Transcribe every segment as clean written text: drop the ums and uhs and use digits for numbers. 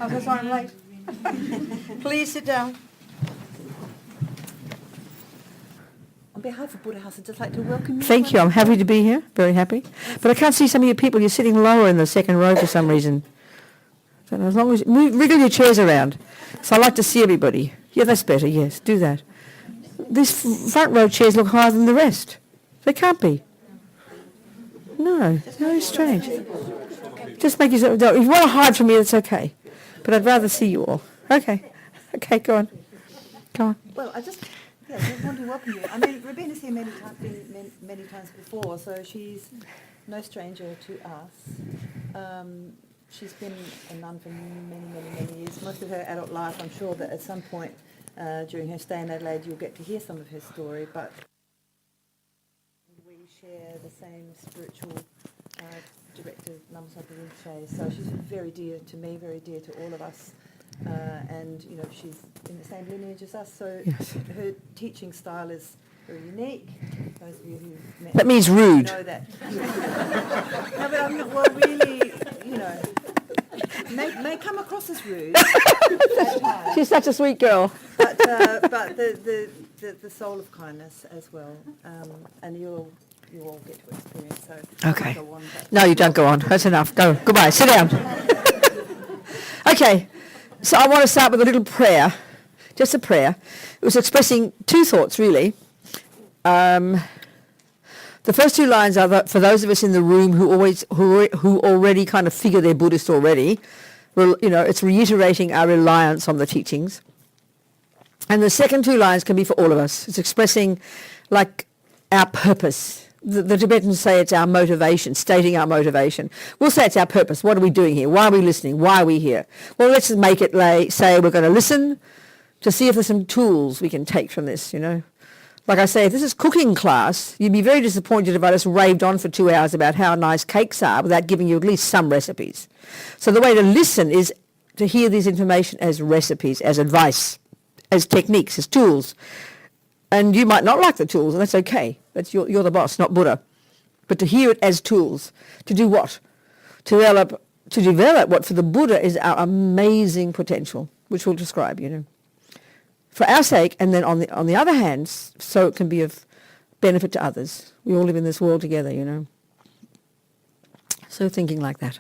Oh, so sorry I'm late. Please sit down. On behalf of Buddha House, I'd just like to welcome you. Thank you. I'm happy to be here. Very happy. But I can't see some of you people. You're sitting lower in the second row for some reason. So as long as wriggle your chairs around. So I like to see everybody. Yeah, that's better. Yes, do that. These front row chairs look higher than the rest. They can't be. No, it's very strange. Just make yourself. No, if you want to hide from me, that's okay. But I'd rather see you all. Okay. Okay, go on. Go on. Well, I just want to welcome you. I mean, Robina's here many times before, so she's no stranger to us. She's been a nun for many years. Most of her adult life, I'm sure that at some point during her stay in Adelaide, you'll get to hear some of her story. But we share the same spiritual director, Namaste Rinpoche. So she's very dear to me, very dear to all of us. And, you know, she's in the same lineage as us. So yes. Her teaching style is very unique. Those of you who've met that means rude. know that. No, but I'm not, well, really, you know, may come across as rude. She's such a sweet girl. But the soul of kindness as well. And you all get to experience. So Okay. go on, No, you don't go on. That's enough. Go. Goodbye. Sit down. Okay. So I want to start with a little prayer. Just a prayer. It was expressing two thoughts, really. The first two lines are that for those of us in the room who already kind of figure they're Buddhist already, you know, it's reiterating our reliance on the teachings. And the second two lines can be for all of us. It's expressing like our purpose. The Tibetans say it's our motivation, stating our motivation. We'll say it's our purpose. What are we doing here? Why are we listening? Why are we here? Well, let's make it say we're going to listen to see if there's some tools we can take from this, you know. Like I say, if this is cooking class, you'd be very disappointed if I just raved on for 2 hours about how nice cakes are without giving you at least some recipes. So the way to listen is to hear this information as recipes, as advice, as techniques, as tools. And you might not like the tools, and that's okay. That's you're the boss, not Buddha. But to hear it as tools, to do what? To develop what for the Buddha is our amazing potential, which we'll describe, you know. For our sake, and then on the other hand, so it can be of benefit to others. We all live in this world together, you know. So thinking like that.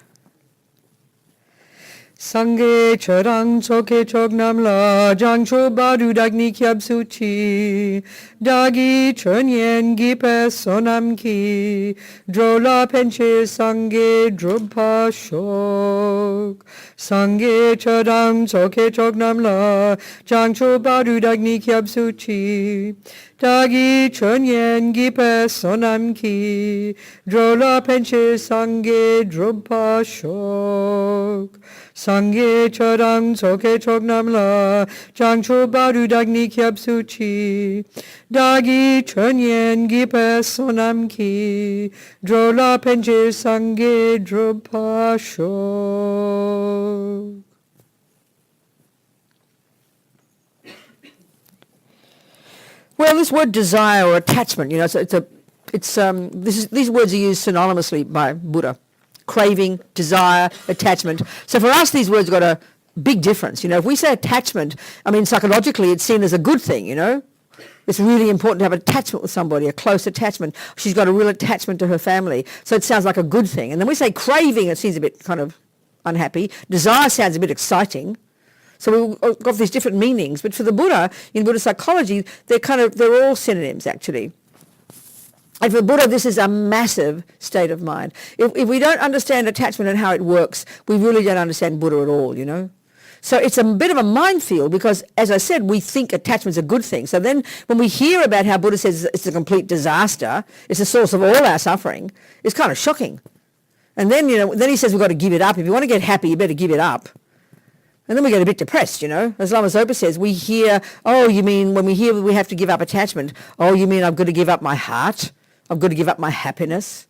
Sangye charang choke chognam la jangcho baru dagni kyab suchi dagi chönyen gipe sonam ki drola penche sangye drupha shok sangye charang choke chognam la jangcho baru dagni kyab suchi dagi chönyen gipe sonam ki drola penche sangye drupha shok Sangye charang choke chognam la jangcho baru dagni kyab suchi dagi chönyen gipe sonam ki drola penche sangye drupha shok. Well, this word desire or attachment, you know, these words are used synonymously by Buddha. Craving, desire, attachment. So for us, these words got a big difference. You know, if we say attachment, I mean, psychologically, it's seen as a good thing, you know. It's really important to have an attachment with somebody, a close attachment. She's got a real attachment to her family. So it sounds like a good thing. And then we say craving, it seems a bit kind of unhappy. Desire sounds a bit exciting. So we've got these different meanings. But for the Buddha, in Buddhist psychology, they're all synonyms, actually. And for Buddha, this is a massive state of mind. If we don't understand attachment and how it works, we really don't understand Buddha at all, you know. So it's a bit of a minefield because, as I said, we think attachment's a good thing. So then when we hear about how Buddha says it's a complete disaster, it's the source of all our suffering, it's kind of shocking. And then, you know, then he says we've got to give it up. If you want to get happy, you better give it up. And then we get a bit depressed, you know. As Lama Zopa says, we hear, oh, you mean when we hear we have to give up attachment, oh, you mean I've got to give up my heart? I've got to give up my happiness.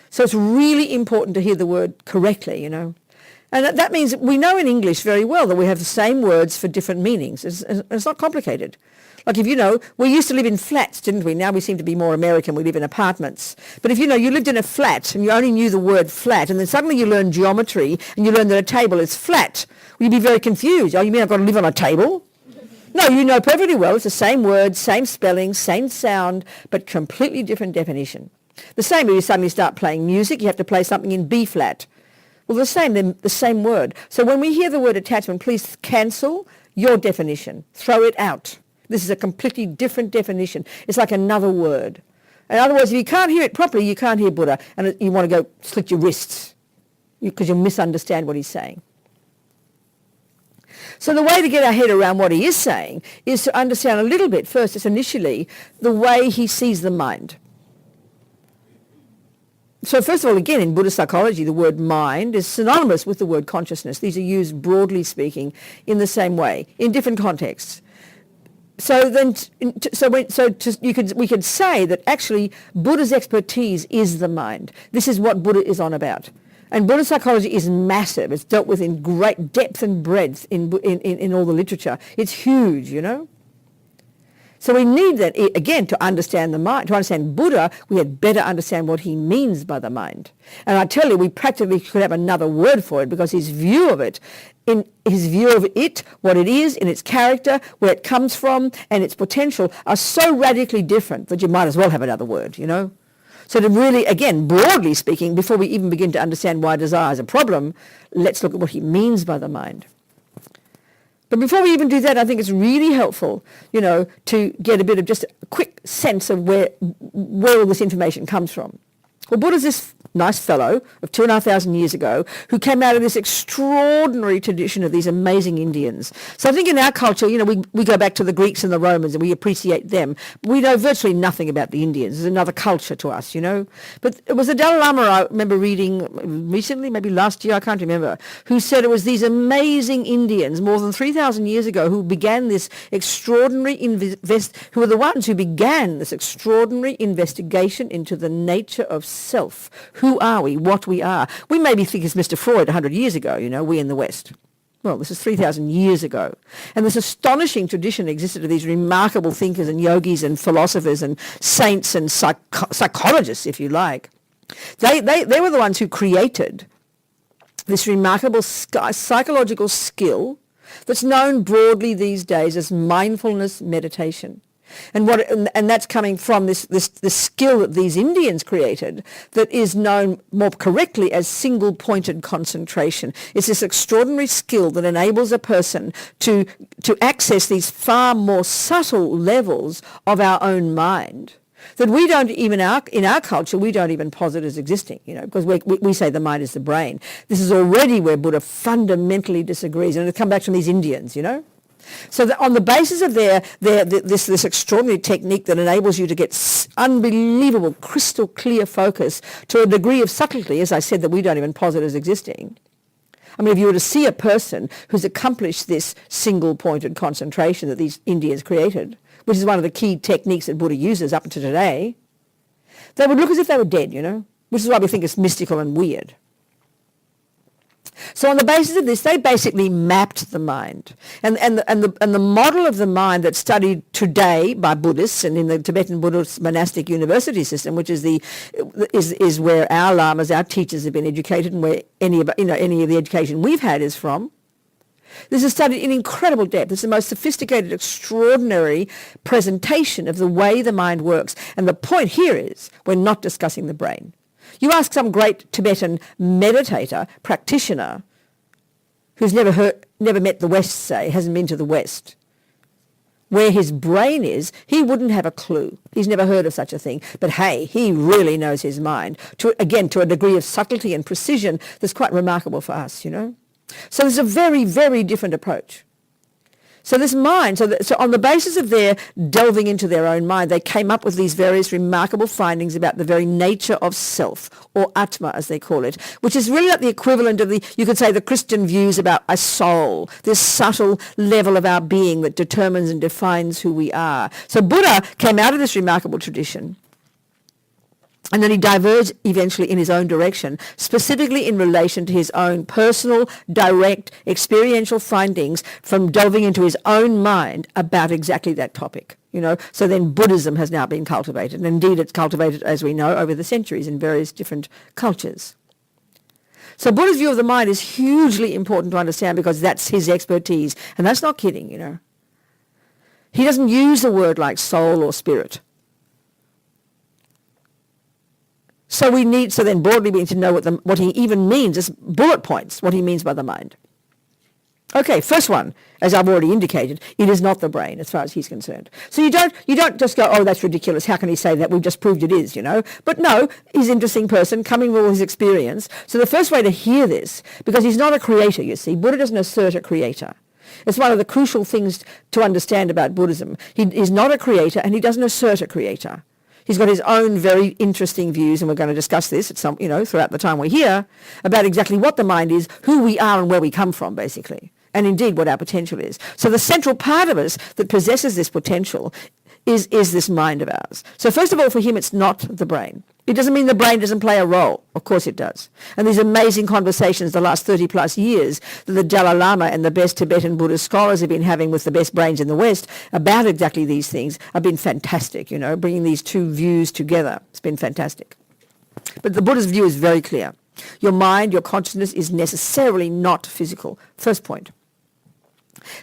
So it's really important to hear the word correctly, you know. And that means we know in English very well that we have the same words for different meanings. It's not complicated. Like if we used to live in flats, didn't we? Now we seem to be more American. We live in apartments. But if you lived in a flat and you only knew the word flat, and then suddenly you learn geometry and you learn that a table is flat, well, you'd be very confused. Oh, you mean I've got to live on a table? No, you know perfectly well it's the same word, same spelling, same sound, but completely different definition. The same when you suddenly start playing music, you have to play something in B flat. Well, the same word. So when we hear the word attachment, please cancel your definition. Throw it out. This is a completely different definition. It's like another word. In other words, if you can't hear it properly, you can't hear Buddha, and you want to go slit your wrists because you'll misunderstand what he's saying. So the way to get our head around what he is saying is to understand a little bit first, just initially, the way he sees the mind. So first of all, again, in Buddhist psychology, the word mind is synonymous with the word consciousness. These are used, broadly speaking, in the same way, in different contexts. So then, we could say that actually Buddha's expertise is the mind. This is what Buddha is on about. And Buddhist psychology is massive. It's dealt with in great depth and breadth in all the literature. It's huge, So we need that, again, to understand the mind. To understand Buddha, we had better understand what he means by the mind. And I tell you, we practically could have another word for it because his view of it, what it is, in its character, where it comes from, and its potential are so radically different that you might as well have another word, So to really, again, broadly speaking, before we even begin to understand why desire is a problem, let's look at what he means by the mind. But before we even do that, I think it's really helpful, to get a bit of just a quick sense of where all this information comes from. Well, Buddha's this nice fellow of 2,500 years ago who came out of this extraordinary tradition of these amazing Indians. So I think in our culture, we go back to the Greeks and the Romans and we appreciate them. But we know virtually nothing about the Indians. There's another culture to us, But it was the Dalai Lama I remember reading recently, maybe last year, I can't remember, who said it was these amazing Indians more than 3,000 years ago who began this extraordinary who were the ones who began this extraordinary investigation into the nature of self. Who are we? What we are? We maybe think it's Mr. Freud 100 years ago, we in the West. Well, this is 3,000 years ago. And this astonishing tradition existed of these remarkable thinkers and yogis and philosophers and saints and psychologists, if you like. They were the ones who created this remarkable psychological skill that's known broadly these days as mindfulness meditation. And that's coming from this skill that these Indians created that is known more correctly as single-pointed concentration. It's this extraordinary skill that enables a person to access these far more subtle levels of our own mind that we don't even, in our culture, we don't even posit as existing, because we say the mind is the brain. This is already where Buddha fundamentally disagrees, and it'll come back from these Indians, So on the basis of this extraordinary technique that enables you to get unbelievable, crystal clear focus to a degree of subtlety, as I said, that we don't even posit as existing. I mean, if you were to see a person who's accomplished this single-pointed concentration that these Indians created, which is one of the key techniques that Buddha uses up to today, they would look as if they were dead, which is why we think it's mystical and weird. So on the basis of this, they basically mapped the mind. And the model of the mind that's studied today by Buddhists and in the Tibetan Buddhist monastic university system, which is where our lamas, our teachers have been educated and where any of the education we've had is from. This is studied in incredible depth. It's the most sophisticated, extraordinary presentation of the way the mind works. And the point here is we're not discussing the brain. You ask some great Tibetan meditator, practitioner, who's never met the West, say, hasn't been to the West, where his brain is, he wouldn't have a clue. He's never heard of such a thing. But hey, he really knows his mind, to a degree of subtlety and precision that's quite remarkable for us, So there's a very, very different approach. So this mind, so on the basis of their delving into their own mind, they came up with these various remarkable findings about the very nature of self, or Atma as they call it, which is really like the equivalent of you could say, the Christian views about a soul, this subtle level of our being that determines and defines who we are. So Buddha came out of this remarkable tradition. And then he diverges eventually in his own direction, specifically in relation to his own personal, direct, experiential findings from delving into his own mind about exactly that topic. So then Buddhism has now been cultivated. And indeed it's cultivated, as we know, over the centuries in various different cultures. So Buddha's view of the mind is hugely important to understand because that's his expertise. And that's not kidding, He doesn't use a word like soul or spirit. So then broadly we need to know what he even means as bullet points, what he means by the mind. Okay, first one, as I've already indicated, it is not the brain as far as he's concerned. So you don't just go, oh, that's ridiculous, how can he say that? We've just proved it is, But no, he's an interesting person, coming with all his experience. So the first way to hear this, because he's not a creator, you see, Buddha doesn't assert a creator. It's one of the crucial things to understand about Buddhism. He is not a creator and he doesn't assert a creator. He's got his own very interesting views, and we're going to discuss this at some, throughout the time we're here, about exactly what the mind is, who we are and where we come from, basically, and indeed what our potential is. So the central part of us that possesses this potential is this mind of ours. So first of all, for him, it's not the brain. It doesn't mean the brain doesn't play a role. Of course it does. And these amazing conversations the last 30 plus years that the Dalai Lama and the best Tibetan Buddhist scholars have been having with the best brains in the West about exactly these things have been fantastic, bringing these two views together. It's been fantastic. But the Buddha's view is very clear. Your mind, your consciousness is necessarily not physical. First point.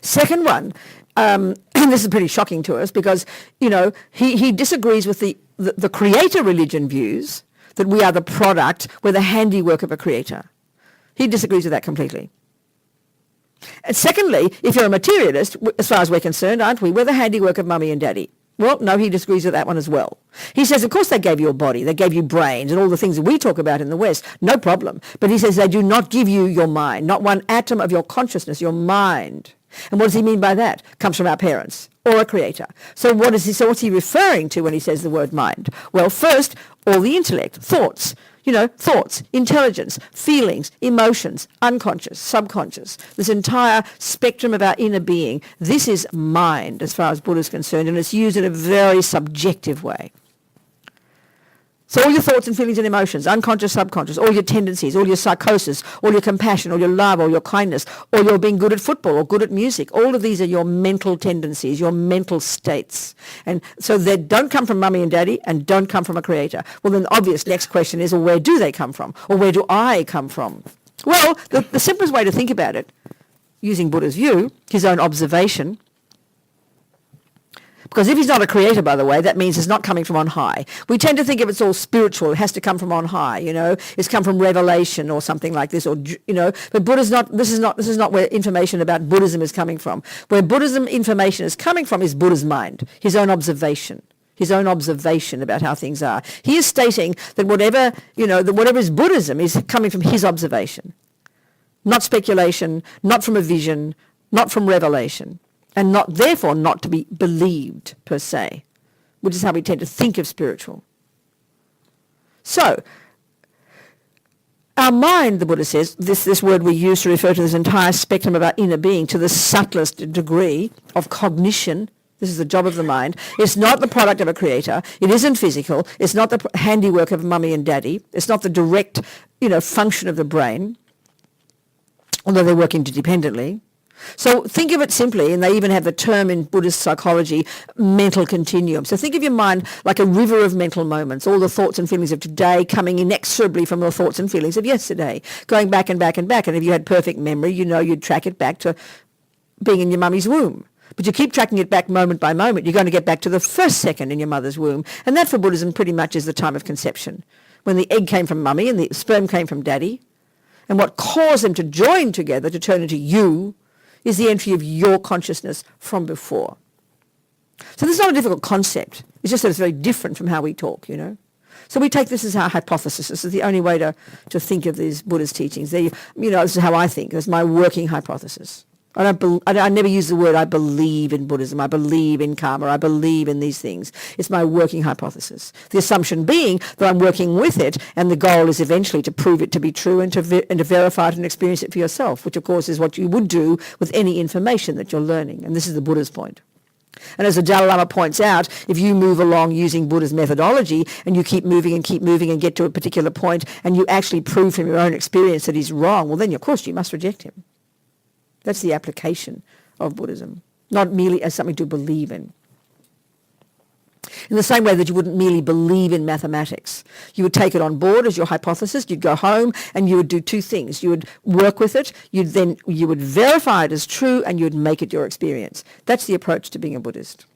Second one, this is pretty shocking to us because, he disagrees with the creator religion views that we are the product, we're the handiwork of a creator. He disagrees with that completely. And secondly, if you're a materialist, as far as we're concerned, aren't we? We're the handiwork of mummy and daddy. Well, no, he disagrees with that one as well. He says, of course they gave you a body, they gave you brains and all the things that we talk about in the West, no problem. But he says they do not give you your mind, not one atom of your consciousness, your mind. And what does he mean by that? Comes from our parents or a creator. So what's he referring to when he says the word mind? Well, first, all the intellect, thoughts, thoughts, intelligence, feelings, emotions, unconscious, subconscious, this entire spectrum of our inner being. This is mind as far as Buddha is concerned, and it's used in a very subjective way. So all your thoughts and feelings and emotions, unconscious, subconscious, all your tendencies, all your psychosis, all your compassion, all your love, all your kindness, all your being good at football or good at music, all of these are your mental tendencies, your mental states. And so they don't come from mummy and daddy and don't come from a creator. Well, then the obvious next question is, well, where do they come from? Or where do I come from? Well, the simplest way to think about it, using Buddha's view, his own observation, because if he's not a creator, by the way, that means it's not coming from on high. We tend to think if it's all spiritual, it has to come from on high, It's come from revelation or something like this, or, But Buddha's not, this is not where information about Buddhism is coming from. Where Buddhism information is coming from is Buddha's mind, his own observation about how things are. He is stating that whatever is Buddhism is coming from his observation, not speculation, not from a vision, not from revelation. And therefore not to be believed per se, which is how we tend to think of spiritual. So, our mind, the Buddha says, this word we use to refer to this entire spectrum of our inner being, to the subtlest degree of cognition. This is the job of the mind. It's not the product of a creator. It isn't physical. It's not the handiwork of mummy and daddy. It's not the direct, function of the brain, although they work interdependently. So think of it simply, and they even have the term in Buddhist psychology, mental continuum. So think of your mind like a river of mental moments, all the thoughts and feelings of today coming inexorably from the thoughts and feelings of yesterday, going back and back and back. And if you had perfect memory, you'd track it back to being in your mummy's womb. But you keep tracking it back moment by moment, you're going to get back to the first second in your mother's womb. And that for Buddhism pretty much is the time of conception, when the egg came from mummy and the sperm came from daddy. And what caused them to join together to turn into you is the entry of your consciousness from before. So this is not a difficult concept. It's just that it's very different from how we talk, So we take this as our hypothesis. This is the only way to think of these Buddhist teachings. This is how I think. This is my working hypothesis. I never use the word I believe in Buddhism, I believe in karma, I believe in these things. It's my working hypothesis. The assumption being that I'm working with it, and the goal is eventually to prove it to be true and to verify it and experience it for yourself, which of course is what you would do with any information that you're learning. And this is the Buddha's point. And as the Dalai Lama points out, if you move along using Buddha's methodology and you keep moving and get to a particular point and you actually prove from your own experience that he's wrong, well then of course you must reject him. That's the application of Buddhism, not merely as something to believe in. In the same way that you wouldn't merely believe in mathematics. You would take it on board as your hypothesis, you'd go home and you would do two things. You would work with it, you would verify it as true, and you would make it your experience. That's the approach to being a Buddhist.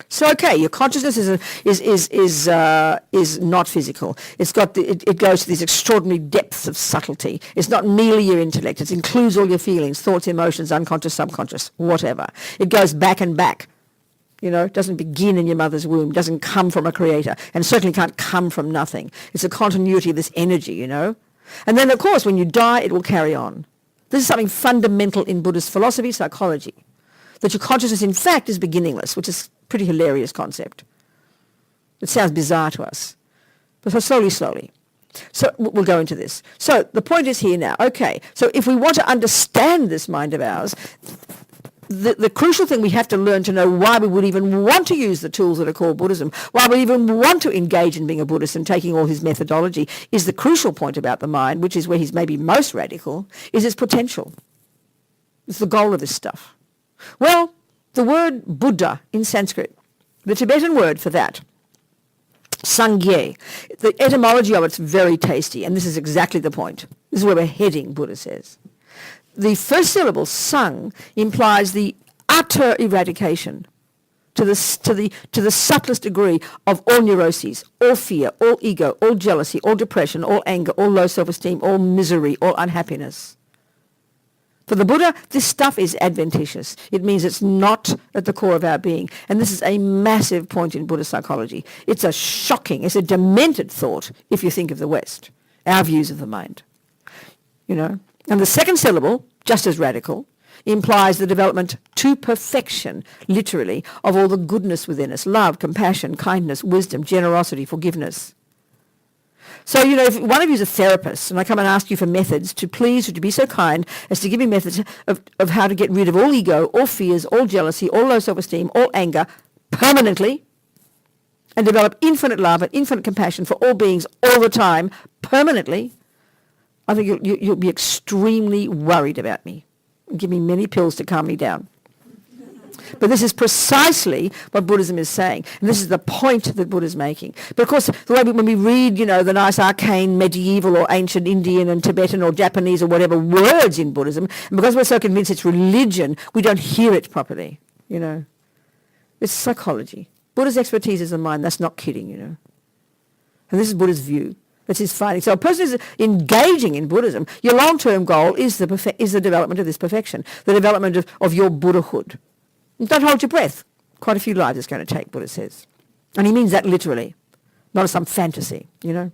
So okay, your consciousness is not physical. It goes to these extraordinary depths of subtlety. It's not merely your intellect. It includes all your feelings, thoughts, emotions, unconscious, subconscious, whatever. It goes back and back. It doesn't begin in your mother's womb, doesn't come from a creator, and certainly can't come from nothing. It's a continuity of this energy, And then, of course, when you die, it will carry on. This is something fundamental in Buddhist philosophy, psychology, that your consciousness, in fact, is beginningless, which is a pretty hilarious concept. It sounds bizarre to us. But slowly. So we'll go into this. So the point is here now, okay, so if we want to understand this mind of ours, the crucial thing we have to learn to know why we would even want to use the tools that are called Buddhism, why we even want to engage in being a Buddhist and taking all his methodology, is the crucial point about the mind, which is where he's maybe most radical, is its potential. It's the goal of this stuff. Well, the word Buddha in Sanskrit, the Tibetan word for that, Sangye, the etymology of it's very tasty, and this is exactly the point. This is where we're heading, Buddha says. The first syllable, sang, implies the utter eradication to the subtlest degree of all neuroses, all fear, all ego, all jealousy, all depression, all anger, all low self-esteem, all misery, all unhappiness. For the Buddha, this stuff is adventitious. It means it's not at the core of our being. And this is a massive point in Buddhist psychology. It's a demented thought if you think of the West, our views of the mind. And the second syllable, just as radical, implies the development to perfection, literally, of all the goodness within us, love, compassion, kindness, wisdom, generosity, forgiveness. So, if one of you is a therapist and I come and ask you for methods to be so kind as to give me methods of how to get rid of all ego, all fears, all jealousy, all low self-esteem, all anger, permanently, and develop infinite love and infinite compassion for all beings all the time, permanently, I think you'll be extremely worried about me. Give me many pills to calm me down. But this is precisely what Buddhism is saying. And this is the point that Buddha's making. But of course, the way when we read, the nice arcane medieval or ancient Indian and Tibetan or Japanese or whatever words in Buddhism, and because we're so convinced it's religion, we don't hear it properly, It's psychology. Buddha's expertise is the mind. That's not kidding, And this is Buddha's view. That's his finding. So a person is engaging in Buddhism. Your long-term goal is the development of this perfection, the development of your Buddhahood. And don't hold your breath. Quite a few lives it's going to take, Buddha says. And he means that literally, not as some fantasy, So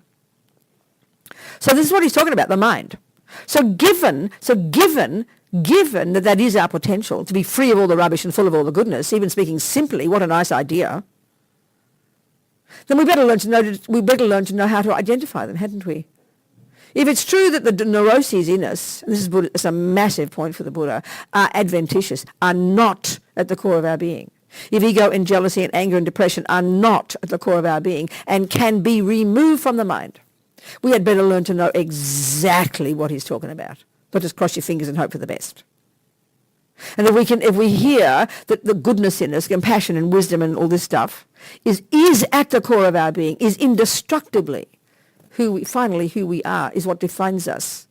this is what he's talking about, the mind. So given that is our potential, to be free of all the rubbish and full of all the goodness, even speaking simply, what a nice idea, then we better learn to know how to identify them, hadn't we? If it's true that the neuroses in us, and this is Buddha, it's a massive point for the Buddha, are adventitious, are not at the core of our being. If ego and jealousy and anger and depression are not at the core of our being and can be removed from the mind, we had better learn to know exactly what he's talking about. Not just cross your fingers and hope for the best. And if we hear that the goodness in us, compassion and wisdom and all this stuff, is at the core of our being, is indestructibly who we are, is what defines us,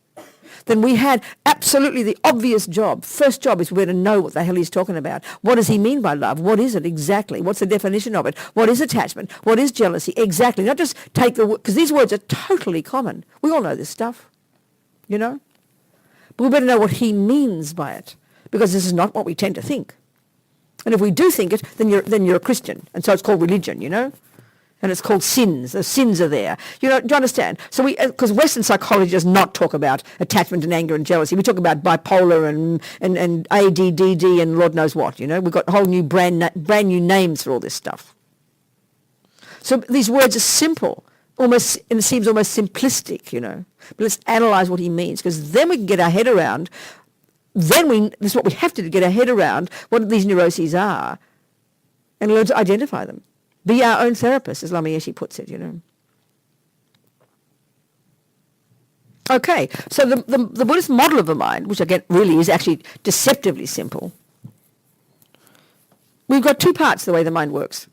then we had absolutely the obvious job. First job is we're to know what the hell he's talking about. What does he mean by love? What is it exactly? What's the definition of it? What is attachment? What is jealousy? Exactly. Not just take because these words are totally common. We all know this stuff, But we better know what he means by it, because this is not what we tend to think. And if we do think it, then you're a Christian, and so it's called religion, And it's called sins. The sins are there. Do you understand? So because Western psychology does not talk about attachment and anger and jealousy. We talk about bipolar and ADDD and Lord knows what. We've got whole new brand new names for all this stuff. So these words are simple, and it seems almost simplistic, But let's analyze what he means, because then we can get our head around. This is what we have to do, get our head around what these neuroses are, and learn to identify them. Be our own therapist, as Lama Yeshe puts it, Okay, so the Buddhist model of the mind, which again really is actually deceptively simple, we've got two parts the way the mind works.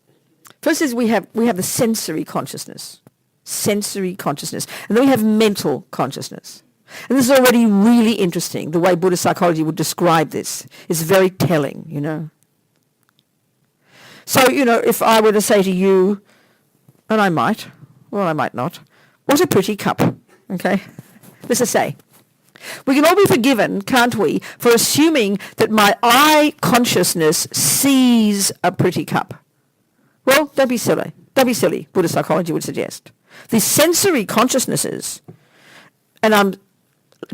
First is we have the sensory consciousness, and then we have mental consciousness. And this is already really interesting. The way Buddhist psychology would describe this is very telling, So, if I were to say to you, and I might, well, I might not, what a pretty cup, okay? Let's just say. We can all be forgiven, can't we, for assuming that my eye consciousness sees a pretty cup. Well, don't be silly. Don't be silly, Buddhist psychology would suggest. The sensory consciousnesses, and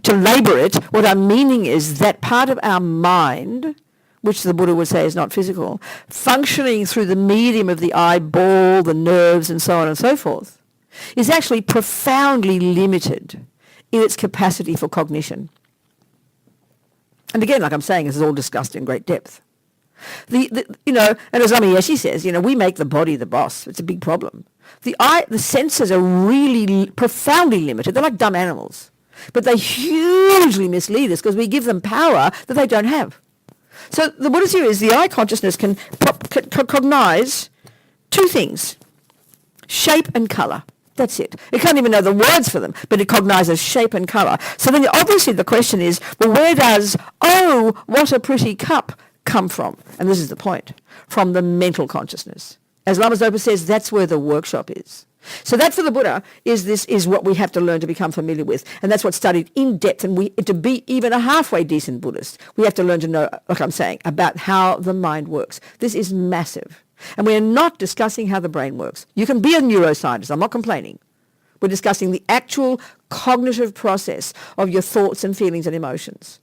to labour it, what I'm meaning is that part of our mind, which the Buddha would say is not physical, functioning through the medium of the eyeball, the nerves, and so on and so forth, is actually profoundly limited in its capacity for cognition. And again, like I'm saying, this is all discussed in great depth. And as Lama Yeshe says, we make the body the boss. It's a big problem. The senses are really profoundly limited. They're like dumb animals. But they hugely mislead us because we give them power that they don't have. So the Buddha's view is the eye consciousness can cognize two things, shape and colour. That's it. It can't even know the words for them, but it cognizes shape and colour. So then obviously the question is, well, where does, oh, what a pretty cup come from? And this is the point, from the mental consciousness. As Lama Zopa says, that's where the workshop is. So that for the Buddha is what we have to learn to become familiar with. And that's what's studied in depth. And to be even a halfway decent Buddhist, we have to learn to know, like I'm saying, about how the mind works. This is massive. And we're not discussing how the brain works. You can be a neuroscientist. I'm not complaining. We're discussing the actual cognitive process of your thoughts and feelings and emotions,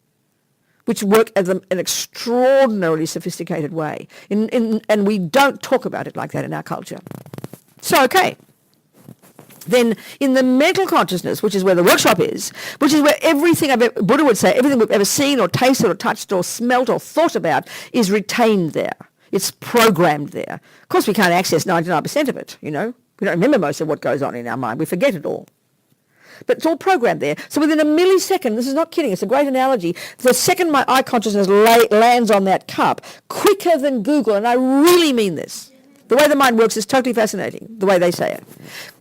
which work in an extraordinarily sophisticated way. And we don't talk about it like that in our culture. So, okay. Then in the mental consciousness, which is where the workshop is, which is where everything, Buddha would say, everything we've ever seen or tasted or touched or smelt or thought about is retained there. It's programmed there. Of course, we can't access 99% of it, We don't remember most of what goes on in our mind. We forget it all. But it's all programmed there. So within a millisecond, this is not kidding, it's a great analogy, the second my eye consciousness lands on that cup, quicker than Google, and I really mean this. The way the mind works is totally fascinating, the way they say it.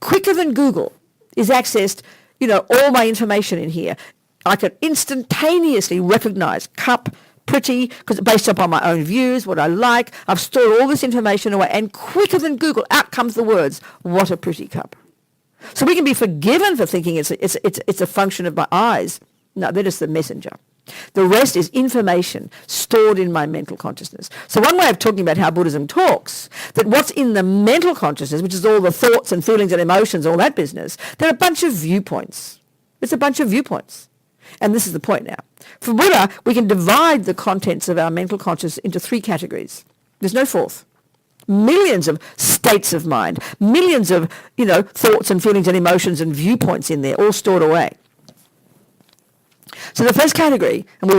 Quicker than Google is accessed, all my information in here. I can instantaneously recognize cup, pretty, because based upon my own views, what I like. I've stored all this information away, and quicker than Google, out comes the words, what a pretty cup. So we can be forgiven for thinking it's a function of my eyes. No, they're just the messenger. The rest is information stored in my mental consciousness. So one way of talking about how Buddhism talks, that what's in the mental consciousness, which is all the thoughts and feelings and emotions, all that business, they're a bunch of viewpoints. It's a bunch of viewpoints. And this is the point now. For Buddha, we can divide the contents of our mental consciousness into three categories. There's no fourth. Millions of states of mind, millions of, thoughts and feelings and emotions and viewpoints in there, all stored away. So the first category, and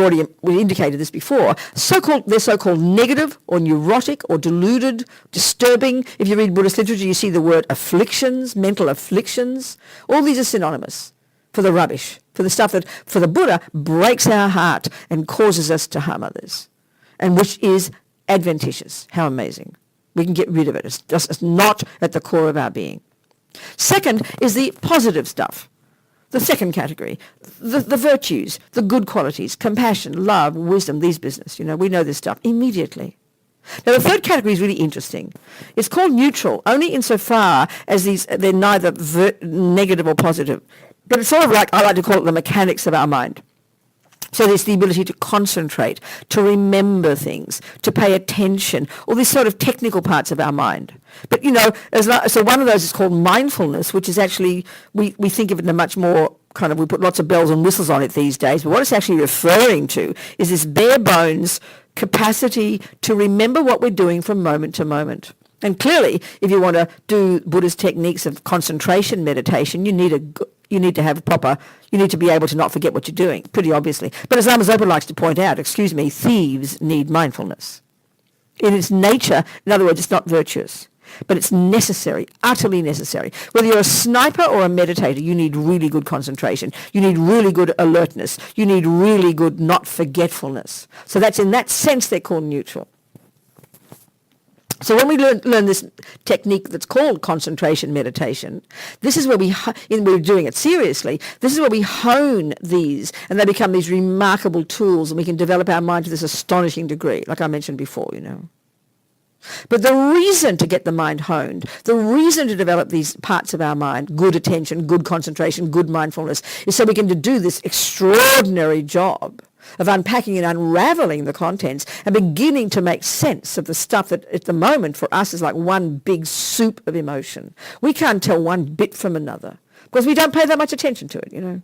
we indicated this before, they're so-called negative or neurotic or deluded, disturbing. If you read Buddhist literature, you see the word afflictions, mental afflictions. All these are synonymous for the rubbish, for the stuff that, for the Buddha, breaks our heart and causes us to harm others, and which is adventitious. How amazing. We can get rid of it. It's not at the core of our being. Second is the positive stuff. The second category, the virtues, the good qualities, compassion, love, wisdom, these business. We know this stuff immediately. Now the third category is really interesting. It's called neutral, only insofar as they're neither negative or positive. But it's sort of like, I like to call it the mechanics of our mind. So there's the ability to concentrate, to remember things, to pay attention, all these sort of technical parts of our mind. But, so one of those is called mindfulness, which is actually, we think of it in a much more kind of, we put lots of bells and whistles on it these days, but what it's actually referring to is this bare bones capacity to remember what we're doing from moment to moment. And clearly, if you want to do Buddhist techniques of concentration meditation, you need to be able to not forget what you're doing, pretty obviously. But as Lama Zopa likes to point out, thieves need mindfulness. in its nature. In other words, it's not virtuous, but it's necessary, utterly necessary. Whether you're a sniper or a meditator, you need really good concentration. You need really good alertness. You need really good not forgetfulness. So that's, in that sense, they're called neutral. So when we learn this technique that's called concentration meditation, this is where we're doing it seriously, this is where we hone these, and they become these remarkable tools, and we can develop our mind to this astonishing degree, like I mentioned before, But the reason to get the mind honed, the reason to develop these parts of our mind, good attention, good concentration, good mindfulness, is so we can do this extraordinary job of unpacking and unraveling the contents and beginning to make sense of the stuff that at the moment for us is like one big soup of emotion. We can't tell one bit from another because we don't pay that much attention to it, And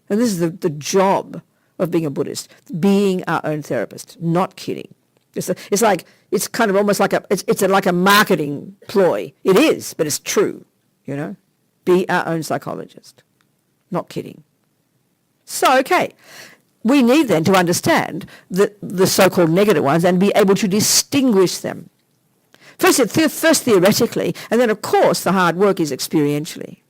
this is the job of being a Buddhist, being our own therapist, not kidding. It's kind of almost like like a marketing ploy. It is, but it's true, Be our own psychologist, not kidding. So, okay. We need then to understand the so-called negative ones and be able to distinguish them. First theoretically, and then of course the hard work is experientially.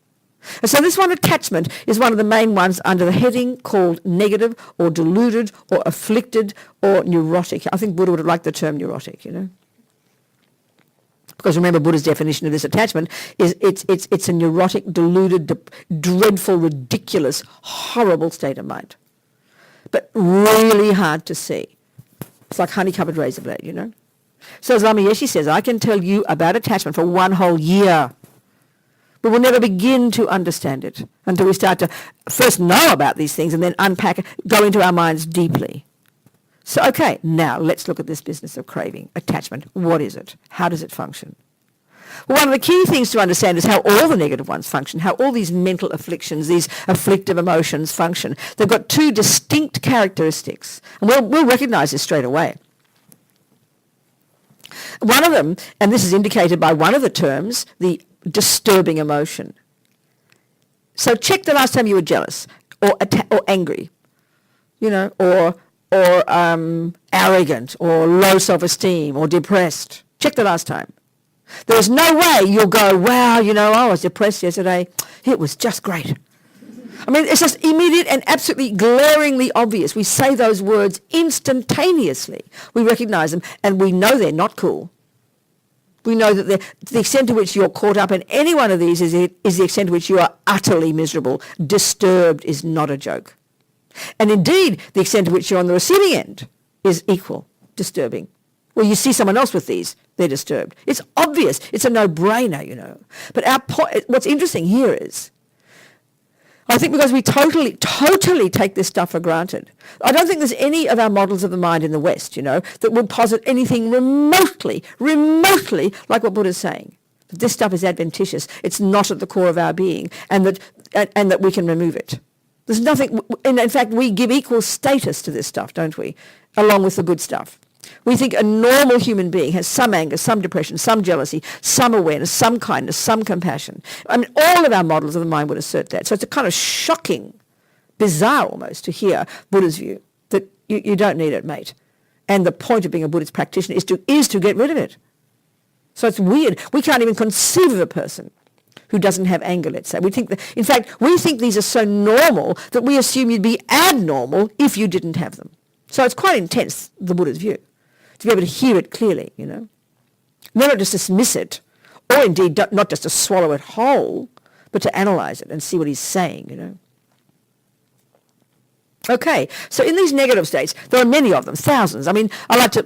And so this one, attachment, is one of the main ones under the heading called negative or deluded or afflicted or neurotic. I think Buddha would have liked the term neurotic, Because remember, Buddha's definition of this attachment is it's a neurotic, deluded, dreadful, ridiculous, horrible state of mind. But really hard to see. It's like honey-covered razor blade, So as Lama Yeshe says, I can tell you about attachment for one whole year. But we'll never begin to understand it until we start to first know about these things and then unpack it, go into our minds deeply. So, okay, now let's look at this business of craving, attachment. What is it? How does it function? Well, one of the key things to understand is how all the negative ones function, how all these mental afflictions, these afflictive emotions function. They've got two distinct characteristics, and we'll recognize this straight away. One of them, and this is indicated by one of the terms, the disturbing emotion. So check the last time you were jealous or angry, or arrogant or low self-esteem or depressed. Check the last time. There's no way you'll go, wow, I was depressed yesterday. It was just great. I mean, it's just immediate and absolutely glaringly obvious. We say those words instantaneously. We recognize them, and we know they're not cool. We know that the extent to which you're caught up in any one of these is the extent to which you are utterly miserable. Disturbed is not a joke. And indeed, the extent to which you're on the receiving end is equal, disturbing. Well, you see someone else with these, they're disturbed. It's obvious. It's a no-brainer, But what's interesting here is, I think because we totally take this stuff for granted. I don't think there's any of our models of the mind in the West, that would posit anything remotely like what Buddha's saying. That this stuff is adventitious. It's not at the core of our being, and that we can remove it. There's nothing, and in fact, we give equal status to this stuff, don't we? Along with the good stuff. We think a normal human being has some anger, some depression, some jealousy, some awareness, some kindness, some compassion. I mean, all of our models of the mind would assert that. So it's a kind of shocking, bizarre almost, to hear Buddha's view that you don't need it, mate. And the point of being a Buddhist practitioner is to get rid of it. So it's weird. We can't even conceive of a person who doesn't have anger, let's say. In fact, we think these are so normal that we assume you'd be abnormal if you didn't have them. So it's quite intense, the Buddha's view, to be able to hear it clearly, Not just dismiss it, or indeed not just to swallow it whole, but to analyze it and see what he's saying, Okay, so in these negative states, there are many of them, thousands. I mean, I like to,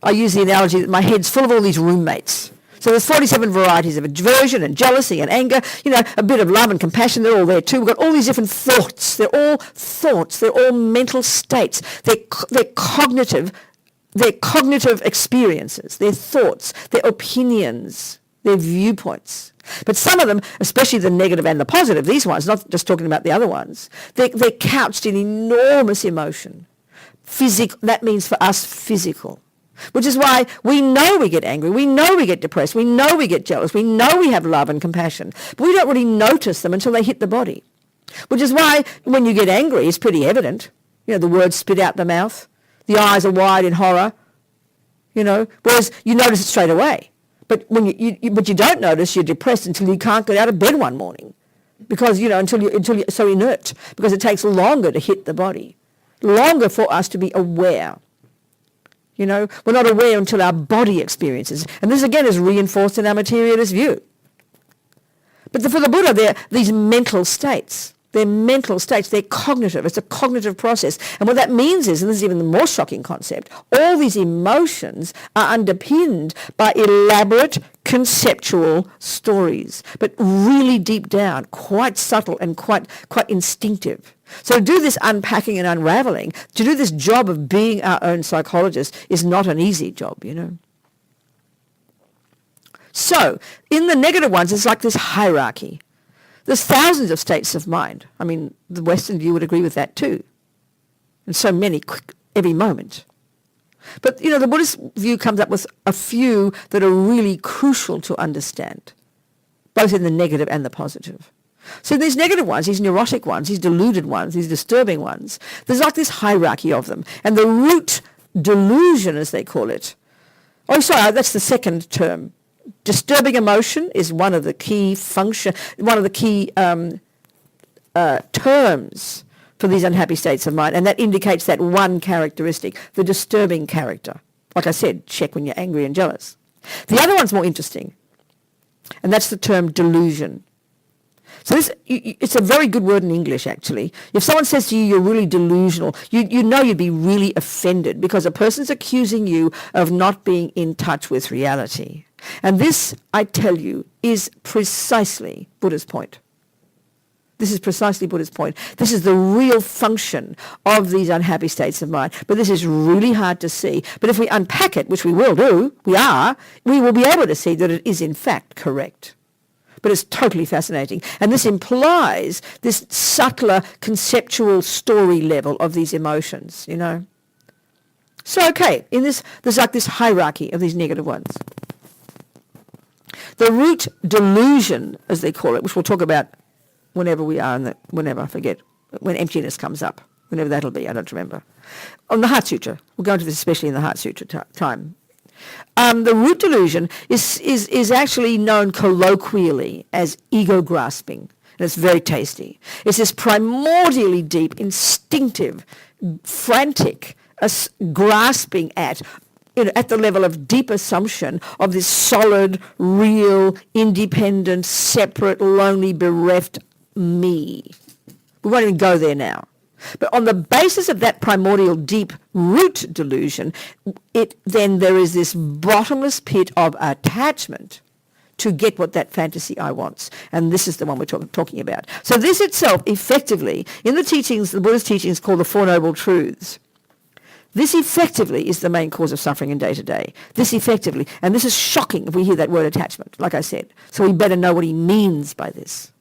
I use the analogy that my head's full of all these roommates. So there's 47 varieties of aversion and jealousy and anger, a bit of love and compassion, they're all there too. We've got all these different thoughts. They're all thoughts. They're all mental states. They're cognitive experiences, their thoughts, their opinions, their viewpoints. But some of them, especially the negative and the positive, these ones, not just talking about the other ones, they're couched in enormous emotion. That means for us physical. Which is why we know we get angry, we know we get depressed, we know we get jealous, we know we have love and compassion, but we don't really notice them until they hit the body. Which is why when you get angry, it's pretty evident. The words spit out the mouth, the eyes are wide in horror, you know, whereas you notice it straight away. But when but you don't notice you're depressed until you can't get out of bed one morning, because, you know, until you're so inert, because it takes longer to hit the body, longer for us to be aware. You know, we're not aware until our body experiences. And this again is reinforced in our materialist view. But for the Buddha, they're these mental states. They're mental states. They're cognitive. It's a cognitive process. And what that means is, and this is even the more shocking concept, all these emotions are underpinned by elaborate conceptual stories, but really deep down, quite subtle and quite instinctive. So to do this unpacking and unraveling, to do this job of being our own psychologist is not an easy job, you know. So in the negative ones, it's like this hierarchy. There's thousands of states of mind. I mean, the Western view would agree with that too. And so many, every moment. But, you know, the Buddhist view comes up with a few that are really crucial to understand, both in the negative and the positive. So these negative ones, these neurotic ones, these deluded ones, these disturbing ones, there's like this hierarchy of them. And the root delusion, as they call it, oh, sorry, that's the second term. Disturbing emotion is one of the key terms for these unhappy states of mind, and that indicates that one characteristic, the disturbing character. Like I said, check when you're angry and jealous. The other one's more interesting, and that's the term delusion. So this, it's a very good word in English, actually. If someone says to you, you're really delusional, you know you'd be really offended, because a person's accusing you of not being in touch with reality. And this, I tell you, is precisely Buddha's point. This is precisely Buddha's point. This is the real function of these unhappy states of mind. But this is really hard to see. But if we unpack it, which we will do, we will be able to see that it is in fact correct. But it's totally fascinating. And this implies this subtler conceptual story level of these emotions, you know. So, okay, in this, there's like this hierarchy of these negative ones. The root delusion, as they call it, which we'll talk about whenever we are, whenever, I forget, when emptiness comes up, whenever that'll be, I don't remember. On the Heart Sutra, we'll go into this especially in the Heart Sutra time. The root delusion is actually known colloquially as ego grasping, and it's very tasty. It's this primordially deep, instinctive, frantic grasping at the level of deep assumption of this solid, real, independent, separate, lonely, bereft me. We won't even go there now. But on the basis of that primordial deep root delusion, then there is this bottomless pit of attachment to get what that fantasy I wants. And this is the one we're talking about. So this itself, effectively, in the teachings, the Buddhist teachings called the Four Noble Truths, this effectively is the main cause of suffering in day-to-day. This effectively, and this is shocking if we hear that word attachment, like I said. So we better know what he means by this.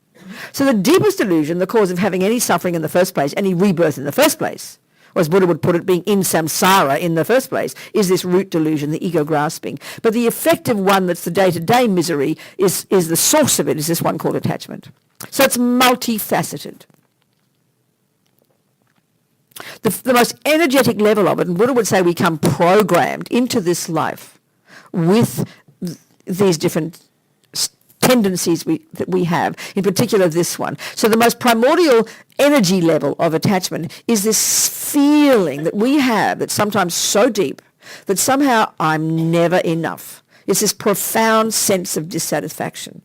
So the deepest delusion, the cause of having any suffering in the first place, any rebirth in the first place, or as Buddha would put it, being in samsara in the first place, is this root delusion, the ego grasping. But the effective one that's the day-to-day misery is the source of it, is this one called attachment. So it's multifaceted. The most energetic level of it, and Buddha would say we come programmed into this life with these different tendencies that we have, in particular this one. So the most primordial energy level of attachment is this feeling that we have that's sometimes so deep that somehow I'm never enough. It's this profound sense of dissatisfaction.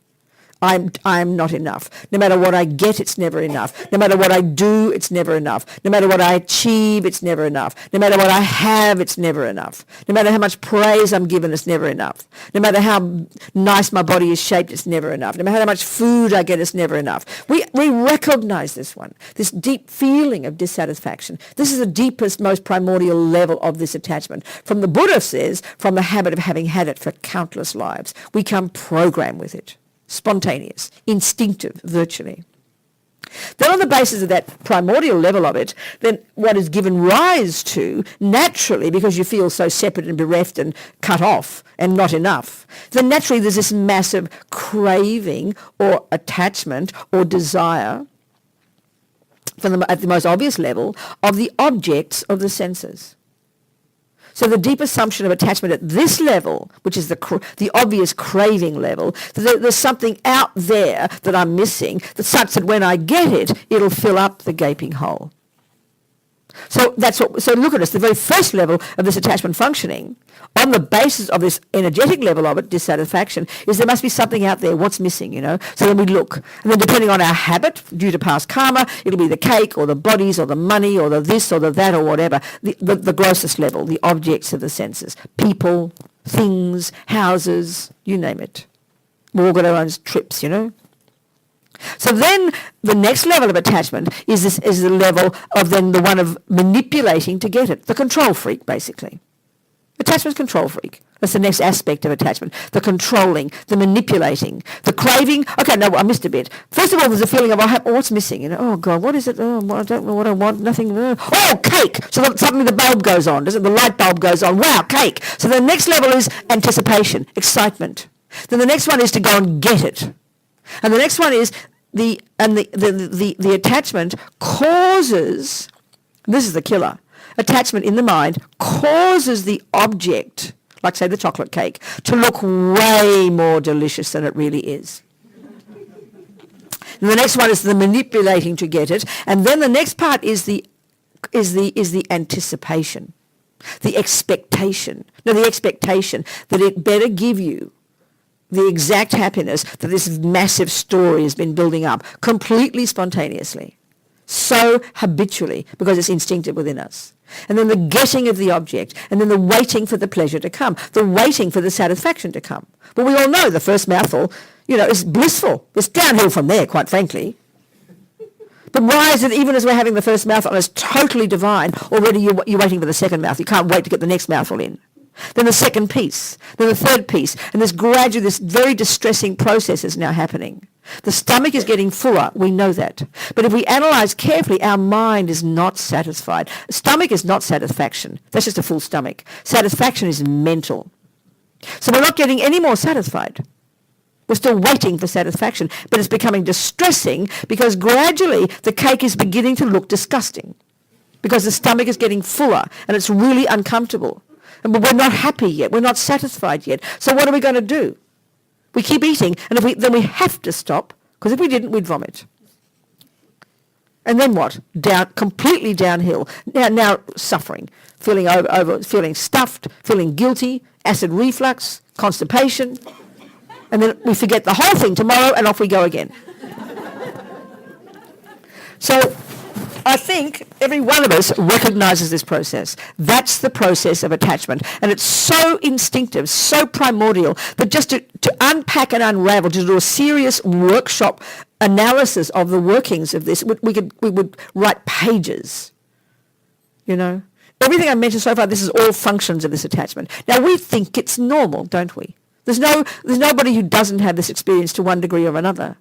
I'm not enough. No matter what I get, it's never enough. No matter what I do, it's never enough. No matter what I achieve, it's never enough. No matter what I have, it's never enough. No matter how much praise I'm given, it's never enough. No matter how nice my body is shaped, it's never enough. No matter how much food I get, it's never enough. We recognize this one, this deep feeling of dissatisfaction. This is the deepest, most primordial level of this attachment. From the Buddha says, from the habit of having had it for countless lives, we come programmed with it. Spontaneous, instinctive, virtually. Then on the basis of that primordial level of it, then what is given rise to, naturally, because you feel so separate and bereft and cut off and not enough, then naturally there's this massive craving or attachment or desire, at the most obvious level, of the objects of the senses. So the deep assumption of attachment at this level, which is the obvious craving level, that there's something out there that I'm missing, that's such that when I get it, it'll fill up the gaping hole. So so look at us, the very first level of this attachment functioning, on the basis of this energetic level of it, dissatisfaction, is there must be something out there, what's missing, So then we look. And then depending on our habit, due to past karma, it'll be the cake or the bodies or the money or the this or the that or whatever, the grossest level, the objects of the senses. People, things, houses, you name it. We've all got our own trips, So then the next level of attachment is the level of then the one of manipulating to get it. The control freak, basically. Attachment's control freak. That's the next aspect of attachment. The controlling, the manipulating, the craving. Okay, no, I missed a bit. First of all, there's a feeling of, what's missing? Oh, God, what is it? Oh, I don't know what I want. Nothing. Oh, cake. So suddenly the bulb goes on. The light bulb goes on. Wow, cake. So the next level is anticipation, excitement. Then the next one is to go and get it. And the next one is the attachment causes, this is the killer, attachment in the mind causes the object, like say the chocolate cake, to look way more delicious than it really is. And the next one is the manipulating to get it, and then the next part is the anticipation, the expectation. No, the expectation that it better give you the exact happiness that this massive story has been building up completely spontaneously, so habitually, because it's instinctive within us. And then the getting of the object, and then the waiting for the pleasure to come, the waiting for the satisfaction to come. But we all know the first mouthful, is blissful. It's downhill from there, quite frankly. But why is it, even as we're having the first mouthful and it's totally divine, already you're waiting for the second mouth. You can't wait to get the next mouthful in. Then the second piece, then the third piece, and this very distressing process is now happening. The stomach is getting fuller, we know that. But if we analyse carefully, our mind is not satisfied. Stomach is not satisfaction. That's just a full stomach. Satisfaction is mental. So we're not getting any more satisfied. We're still waiting for satisfaction, but it's becoming distressing because gradually the cake is beginning to look disgusting because the stomach is getting fuller and it's really uncomfortable. But we're not happy yet. We're not satisfied yet. So what are we going to do? We keep eating, and then we have to stop, because if we didn't, we'd vomit. And then what? Completely downhill. Now suffering, feeling feeling stuffed, feeling guilty, acid reflux, constipation, and then we forget the whole thing tomorrow, and off we go again. So I think every one of us recognises this process. That's the process of attachment. And it's so instinctive, so primordial, that just to unpack and unravel, to do a serious workshop analysis of the workings of this, we would write pages, Everything I mentioned so far, this is all functions of this attachment. Now, we think it's normal, don't we? There's nobody who doesn't have this experience to one degree or another.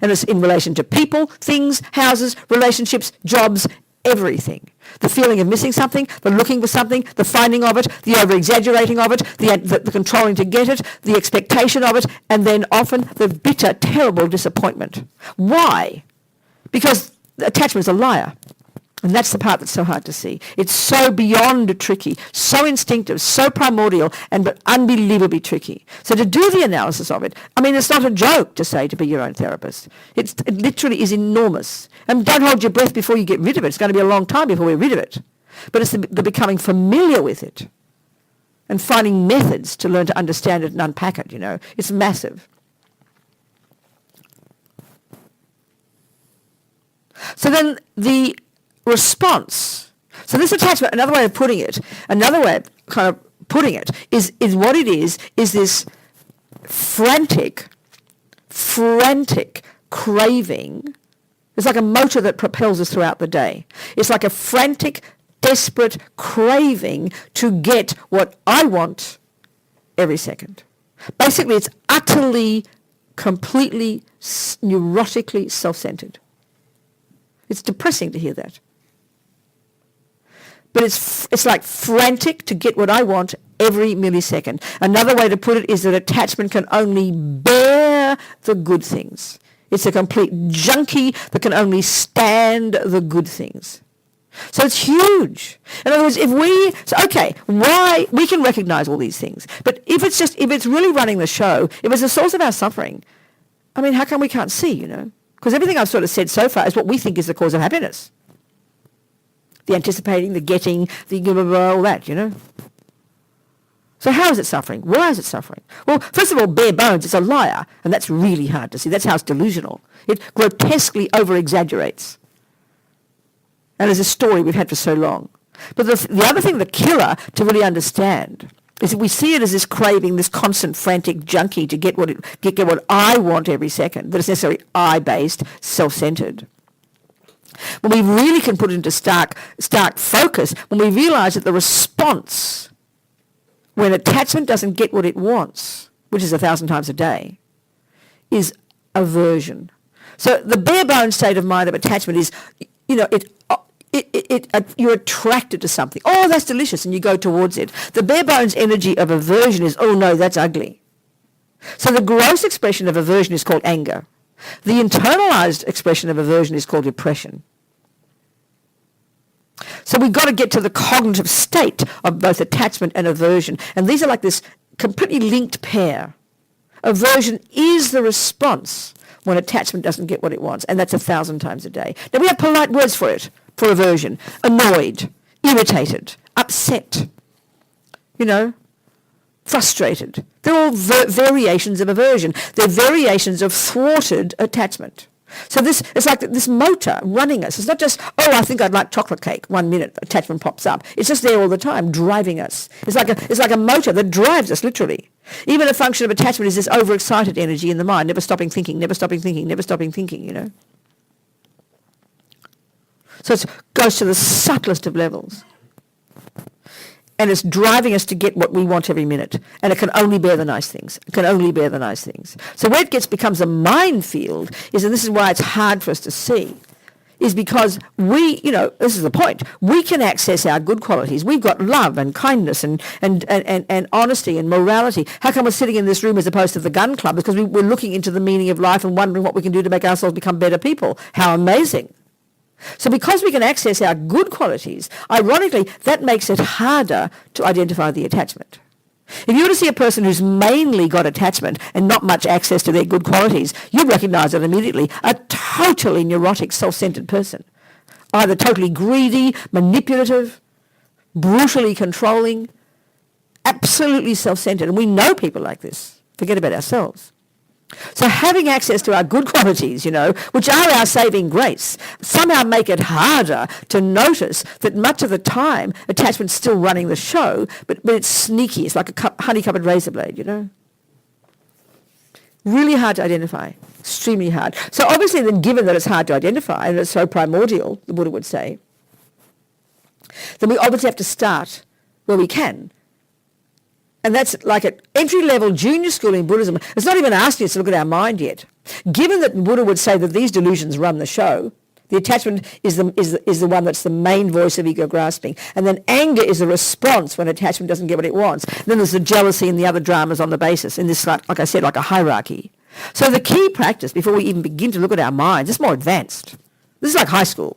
And it's in relation to people, things, houses, relationships, jobs, everything. The feeling of missing something, the looking for something, the finding of it, the over-exaggerating of it, the controlling to get it, the expectation of it, and then often the bitter, terrible disappointment. Why? Because attachment is a liar. And that's the part that's so hard to see. It's so beyond tricky, so instinctive, so primordial, but unbelievably tricky. So to do the analysis of it, it's not a joke to say to be your own therapist. It literally is enormous. And don't hold your breath before you get rid of it. It's going to be a long time before we're rid of it. But it's the becoming familiar with it and finding methods to learn to understand it and unpack it, It's massive. So then the response. So this attachment, another way of putting it is what it is this frantic craving. It's like a motor that propels us throughout the day. It's like a frantic, desperate craving to get what I want every second. Basically, it's utterly, completely, neurotically self-centered. It's depressing to hear that. But it's like frantic to get what I want every millisecond. Another way to put it is that attachment can only bear the good things. It's a complete junkie that can only stand the good things. So it's huge. In other words, why we can recognize all these things, but if it's really running the show, if it's the source of our suffering, I mean, how come we can't see, Because everything I've sort of said so far is what we think is the cause of happiness. The anticipating, the getting, the blah, blah, blah, all that, So how is it suffering? Why is it suffering? Well, first of all, bare bones, it's a liar, and that's really hard to see. That's how it's delusional. It grotesquely over-exaggerates. And it's a story we've had for so long. But the other thing, the killer, to really understand, is that we see it as this craving, this constant frantic junkie to get what I want every second, that it's necessarily I-based, self-centered. When we really can put it into stark focus, when we realize that the response when attachment doesn't get what it wants, which is 1,000 times a day, is aversion. So the bare bones state of mind of attachment is, you're attracted to something. Oh, that's delicious, and you go towards it. The bare bones energy of aversion is, oh no, that's ugly. So the gross expression of aversion is called anger. The internalized expression of aversion is called depression. So we've got to get to the cognitive state of both attachment and aversion. And these are like this completely linked pair. Aversion is the response when attachment doesn't get what it wants, and that's 1,000 times a day. Now we have polite words for it, for aversion. Annoyed, irritated, upset, frustrated. They're all variations of aversion. They're variations of thwarted attachment. So it's like this motor running us. It's not just, I think I'd like chocolate cake. 1 minute, attachment pops up. It's just there all the time, driving us. It's like a motor that drives us, literally. Even a function of attachment is this overexcited energy in the mind, never stopping thinking, never stopping thinking, never stopping thinking, So it goes to the subtlest of levels. And it's driving us to get what we want every minute. And it can only bear the nice things. It can only bear the nice things. So where it becomes a minefield is, and this is why it's hard for us to see, is because this is the point. We can access our good qualities. We've got love and kindness and honesty and morality. How come we're sitting in this room as opposed to the gun club? Because we're looking into the meaning of life and wondering what we can do to make ourselves become better people. How amazing. So because we can access our good qualities, ironically, that makes it harder to identify the attachment. If you were to see a person who's mainly got attachment and not much access to their good qualities, you'd recognize it immediately. A totally neurotic, self-centered person. Either totally greedy, manipulative, brutally controlling, absolutely self-centered. And we know people like this. Forget about ourselves. So having access to our good qualities, which are our saving grace, somehow make it harder to notice that much of the time attachment's still running the show, but it's sneaky. It's like a honey-covered razor blade, Really hard to identify. Extremely hard. So obviously then, given that it's hard to identify and it's so primordial, the Buddha would say, then we obviously have to start where we can. And that's like an entry-level junior school in Buddhism. It's not even asking us to look at our mind yet. Given that Buddha would say that these delusions run the show, the attachment is the one that's the main voice of ego grasping. And then anger is a response when attachment doesn't get what it wants. And then there's the jealousy and the other dramas on the basis in this, like I said, like a hierarchy. So the key practice, before we even begin to look at our minds, is more advanced. This is like high school.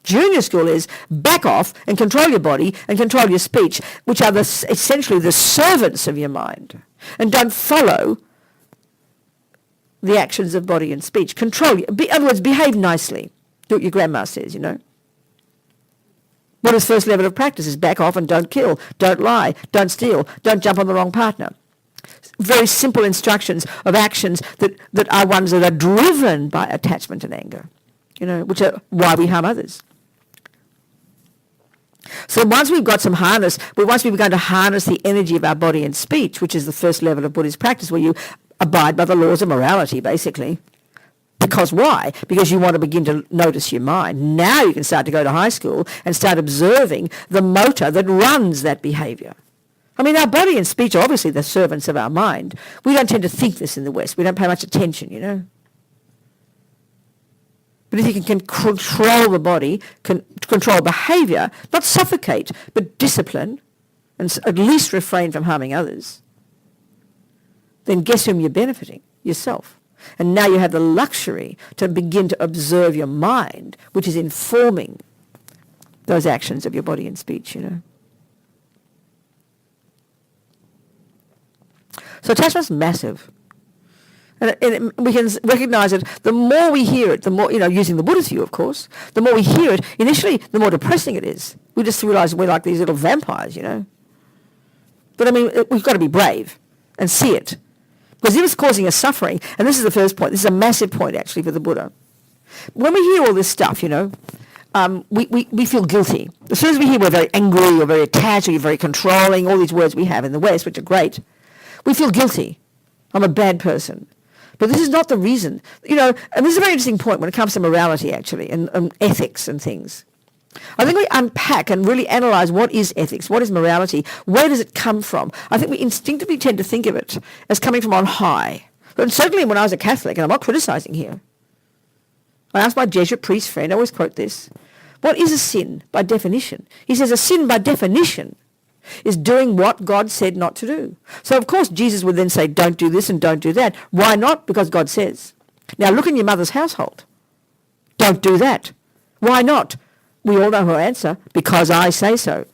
Junior school is back off and control your body and control your speech, which are essentially the servants of your mind. And don't follow the actions of body and speech. Control. In other words, behave nicely. Do what your grandma says, Buddha's first level of practice is back off and don't kill, don't lie, don't steal, don't jump on the wrong partner. Very simple instructions of actions that are ones that are driven by attachment and anger, which are why we harm others. So once we've got some once we've begun to harness the energy of our body and speech, which is the first level of Buddhist practice, where you abide by the laws of morality, basically. Because why? Because you want to begin to notice your mind. Now you can start to go to high school and start observing the motor that runs that behavior. I mean, our body and speech are obviously the servants of our mind. We don't tend to think this in the West. We don't pay much attention, But if you can control the body, control behavior, not suffocate, but discipline, and at least refrain from harming others, then guess whom you're benefiting? Yourself. And now you have the luxury to begin to observe your mind, which is informing those actions of your body and speech, you know. So attachment's massive. And we can recognize it, the more we hear it, the more, you know, using the Buddhist view, of course, the more we hear it, initially, the more depressing it is. We just realize we're like these little vampires, you know. But I mean, we've got to be brave and see it. Because if it's causing us suffering, and this is the first point, this is a massive point actually for the Buddha. When we hear all this stuff, you know, we feel guilty. As soon as we hear we're very angry or very attached or you're very controlling, all these words we have in the West, which are great, we feel guilty. I'm a bad person. But this is not the reason. You know, and this is a very interesting point when it comes to morality, actually, and ethics and things. I think we unpack and really analyse what is ethics, what is morality, where does it come from. I think we instinctively tend to think of it as coming from on high. And certainly when I was a Catholic, and I'm not criticising here, I asked my Jesuit priest friend, I always quote this, what is a sin by definition? He says a sin by definition is doing what God said not to do. So of course Jesus would then say, don't do this and don't do that. Why not? Because God says. Now look in your mother's household. Don't do that. Why not? We all know her answer, because I say so.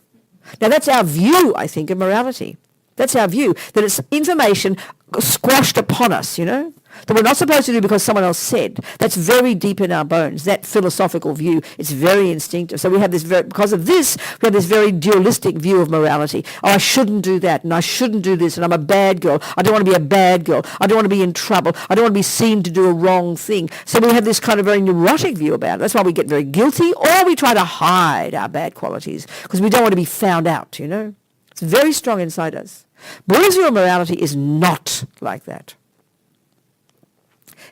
Now that's our view, I think, of morality. That's our view, that it's information squashed upon us, you know, that we're not supposed to do because someone else said. That's very deep in our bones, that philosophical view. It's very instinctive. So we have this, because of this, we have this very dualistic view of morality. Oh, I shouldn't do that, and I shouldn't do this, and I'm a bad girl. I don't want to be a bad girl. I don't want to be in trouble. I don't want to be seen to do a wrong thing. So we have this kind of very neurotic view about it. That's why we get very guilty, or we try to hide our bad qualities, because we don't want to be found out, you know. It's very strong inside us. Buddha's view of morality is not like that.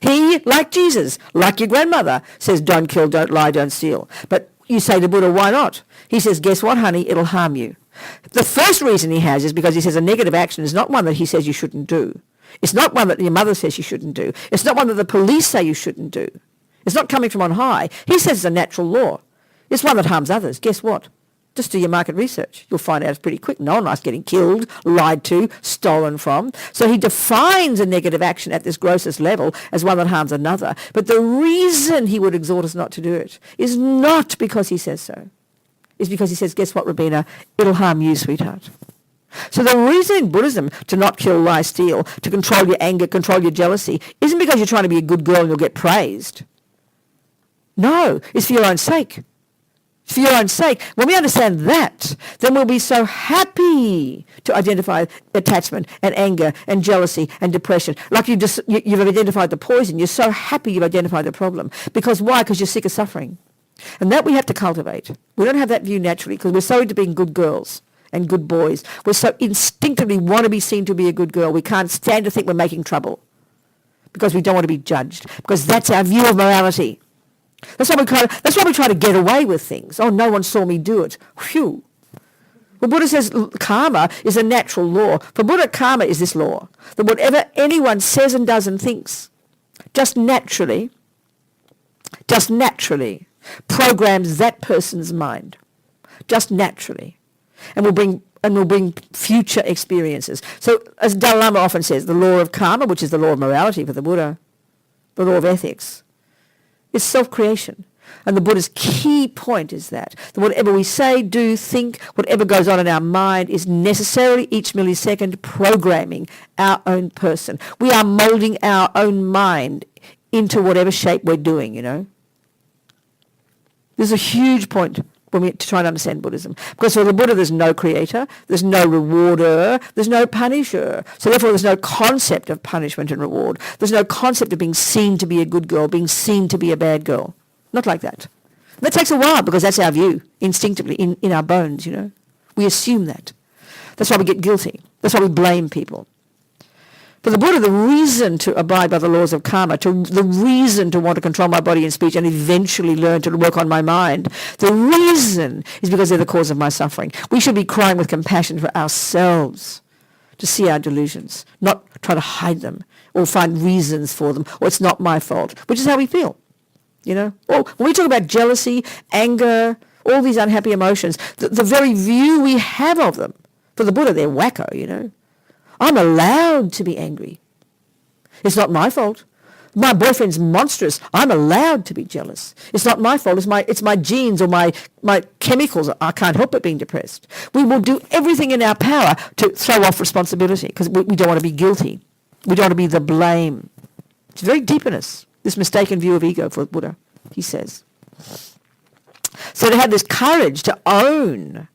He, like Jesus, like your grandmother, says don't kill, don't lie, don't steal. But you say to Buddha, why not? He says, guess what, honey, it'll harm you. The first reason he has is because he says a negative action is not one that he says you shouldn't do. It's not one that your mother says you shouldn't do. It's not one that the police say you shouldn't do. It's not coming from on high. He says it's a natural law. It's one that harms others. Guess what? Just do your market research. You'll find out pretty quick. No one likes getting killed, lied to, stolen from. So he defines a negative action at this grossest level as one that harms another. But the reason he would exhort us not to do it is not because he says so. It's because he says, guess what, Robina? It'll harm you, sweetheart. So the reason in Buddhism to not kill, lie, steal, to control your anger, control your jealousy, isn't because you're trying to be a good girl and you'll get praised. No, it's for your own sake. For your own sake. When we understand that, then we'll be so happy to identify attachment and anger and jealousy and depression. Like you've identified the poison. You're so happy you've identified the problem. Because why? Because you're sick of suffering. And that we have to cultivate. We don't have that view naturally because we're so into being good girls and good boys. We're so instinctively want to be seen to be a good girl. We can't stand to think we're making trouble because we don't want to be judged. Because that's our view of morality. That's why we try to get away with things. Oh, no one saw me do it. Phew. Well, Buddha says karma is a natural law. For Buddha, karma is this law, that whatever anyone says and does and thinks, just naturally programs that person's mind. Just naturally. And will bring future experiences. So, as Dalai Lama often says, the law of karma, which is the law of morality for the Buddha, the law of ethics, it's self-creation. And the Buddha's key point is that whatever we say, do, think, whatever goes on in our mind is necessarily each millisecond programming our own person. We are moulding our own mind into whatever shape we're doing, you know. This is a huge point when we to try and understand Buddhism. Because for the Buddha there's no creator, there's no rewarder, there's no punisher. So therefore there's no concept of punishment and reward. There's no concept of being seen to be a good girl, being seen to be a bad girl. Not like that. That takes a while because that's our view, instinctively, in our bones, you know. We assume that. That's why we get guilty. That's why we blame people. For the Buddha, the reason to abide by the laws of karma, the reason to want to control my body and speech and eventually learn to work on my mind, the reason is because they're the cause of my suffering. We should be crying with compassion for ourselves to see our delusions, not try to hide them or find reasons for them, or it's not my fault, which is how we feel, you know. Or when we talk about jealousy, anger, all these unhappy emotions, the very view we have of them, for the Buddha, they're wacko, you know. I'm allowed to be angry. It's not my fault. my boyfriend's monstrous. I'm allowed to be jealous. It's not my fault. It's my genes or my chemicals. I can't help but being depressed. We will do everything in our power to throw off responsibility because we don't want to be guilty. We don't want to be the blame. It's very deep in us, this mistaken view of ego for Buddha, he says. So to have this courage to own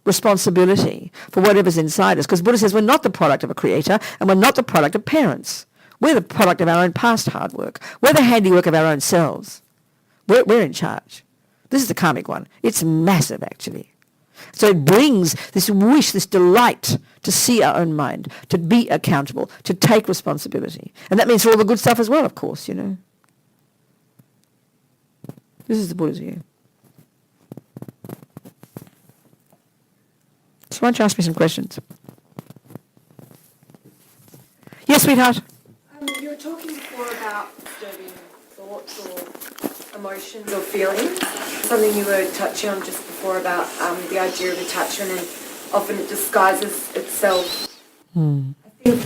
responsibility for whatever's inside us, because Buddha says we're not the product of a creator and we're not the product of parents. We're the product of our own past hard work. We're the handiwork of our own selves. We're in charge. This is the karmic one. It's massive, actually. So it brings this wish, this delight to see our own mind, to be accountable, to take responsibility. And that means for all the good stuff as well, of course, you know. This is the Buddha's view. So why don't you ask me some questions? Yes, sweetheart? You were talking before about disturbing thoughts or emotions or feelings. Something you were touching on just before about the idea of attachment and often it disguises itself. I think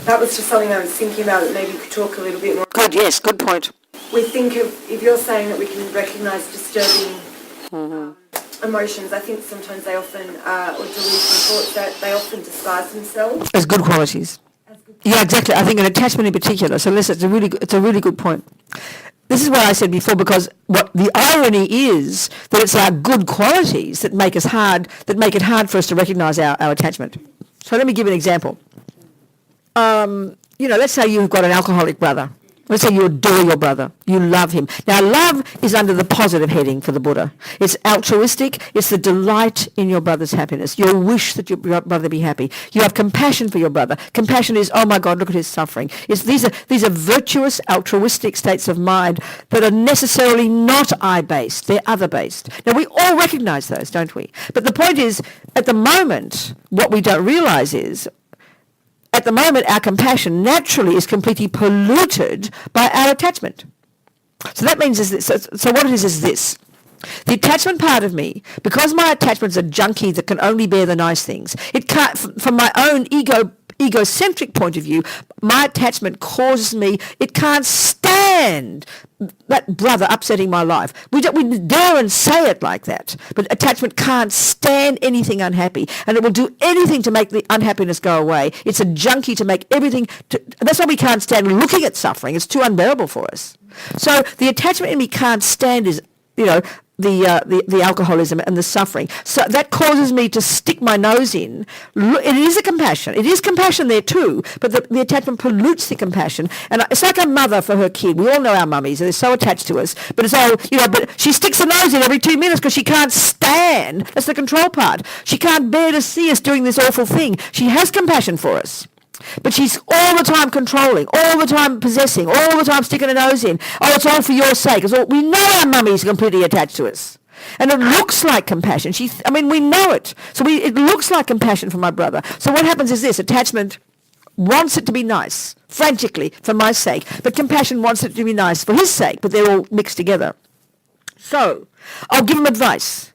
that was just something I was thinking about that maybe you could talk a little bit more. Good, yes, good point. We think of, if you're saying that we can recognise disturbing emotions, I think sometimes they often, or delusional thoughts, that they often disguise themselves. As good qualities. Yeah, exactly. I think an attachment in particular. So listen, it's a really good point. This is what I said before, because what the irony is that it's our good qualities that make it hard for us to recognise our attachment. So let me give you an example. Let's say you've got an alcoholic brother. Let's say you adore your brother. You love him. Now, love is under the positive heading for the Buddha. It's altruistic. It's the delight in your brother's happiness. Your wish that your brother be happy. You have compassion for your brother. Compassion is, oh my God, look at his suffering. These are virtuous, altruistic states of mind that are necessarily not I-based. They're other-based. Now, we all recognize those, don't we? But the point is, at the moment, what we don't realize is, at the moment, our compassion naturally is completely polluted by our attachment. So that means so what it is this. The attachment part of me, because my attachment's a junkie that can only bear the nice things, it can't, from my own egocentric point of view, my attachment causes me, it can't stand that brother upsetting my life. We dare and say it like that, but attachment can't stand anything unhappy, and it will do anything to make the unhappiness go away. It's a junkie to make everything, that's why we can't stand looking at suffering. It's too unbearable for us. So the attachment in me can't stand is, the alcoholism and the suffering. So that causes me to stick my nose in. It is a compassion. It is compassion there too, but the attachment pollutes the compassion. And it's like a mother for her kid. We all know our mummies. They're so attached to us. But it's all, but she sticks her nose in every 2 minutes because she can't stand. That's the control part. She can't bear to see us doing this awful thing. She has compassion for us. But she's all the time controlling, all the time possessing, all the time sticking her nose in. Oh, it's all for your sake. We know our mummy's completely attached to us. And it looks like compassion. We know it. So it looks like compassion for my brother. So what happens is this. Attachment wants it to be nice, frantically, for my sake. But compassion wants it to be nice for his sake. But they're all mixed together. So I'll give him advice.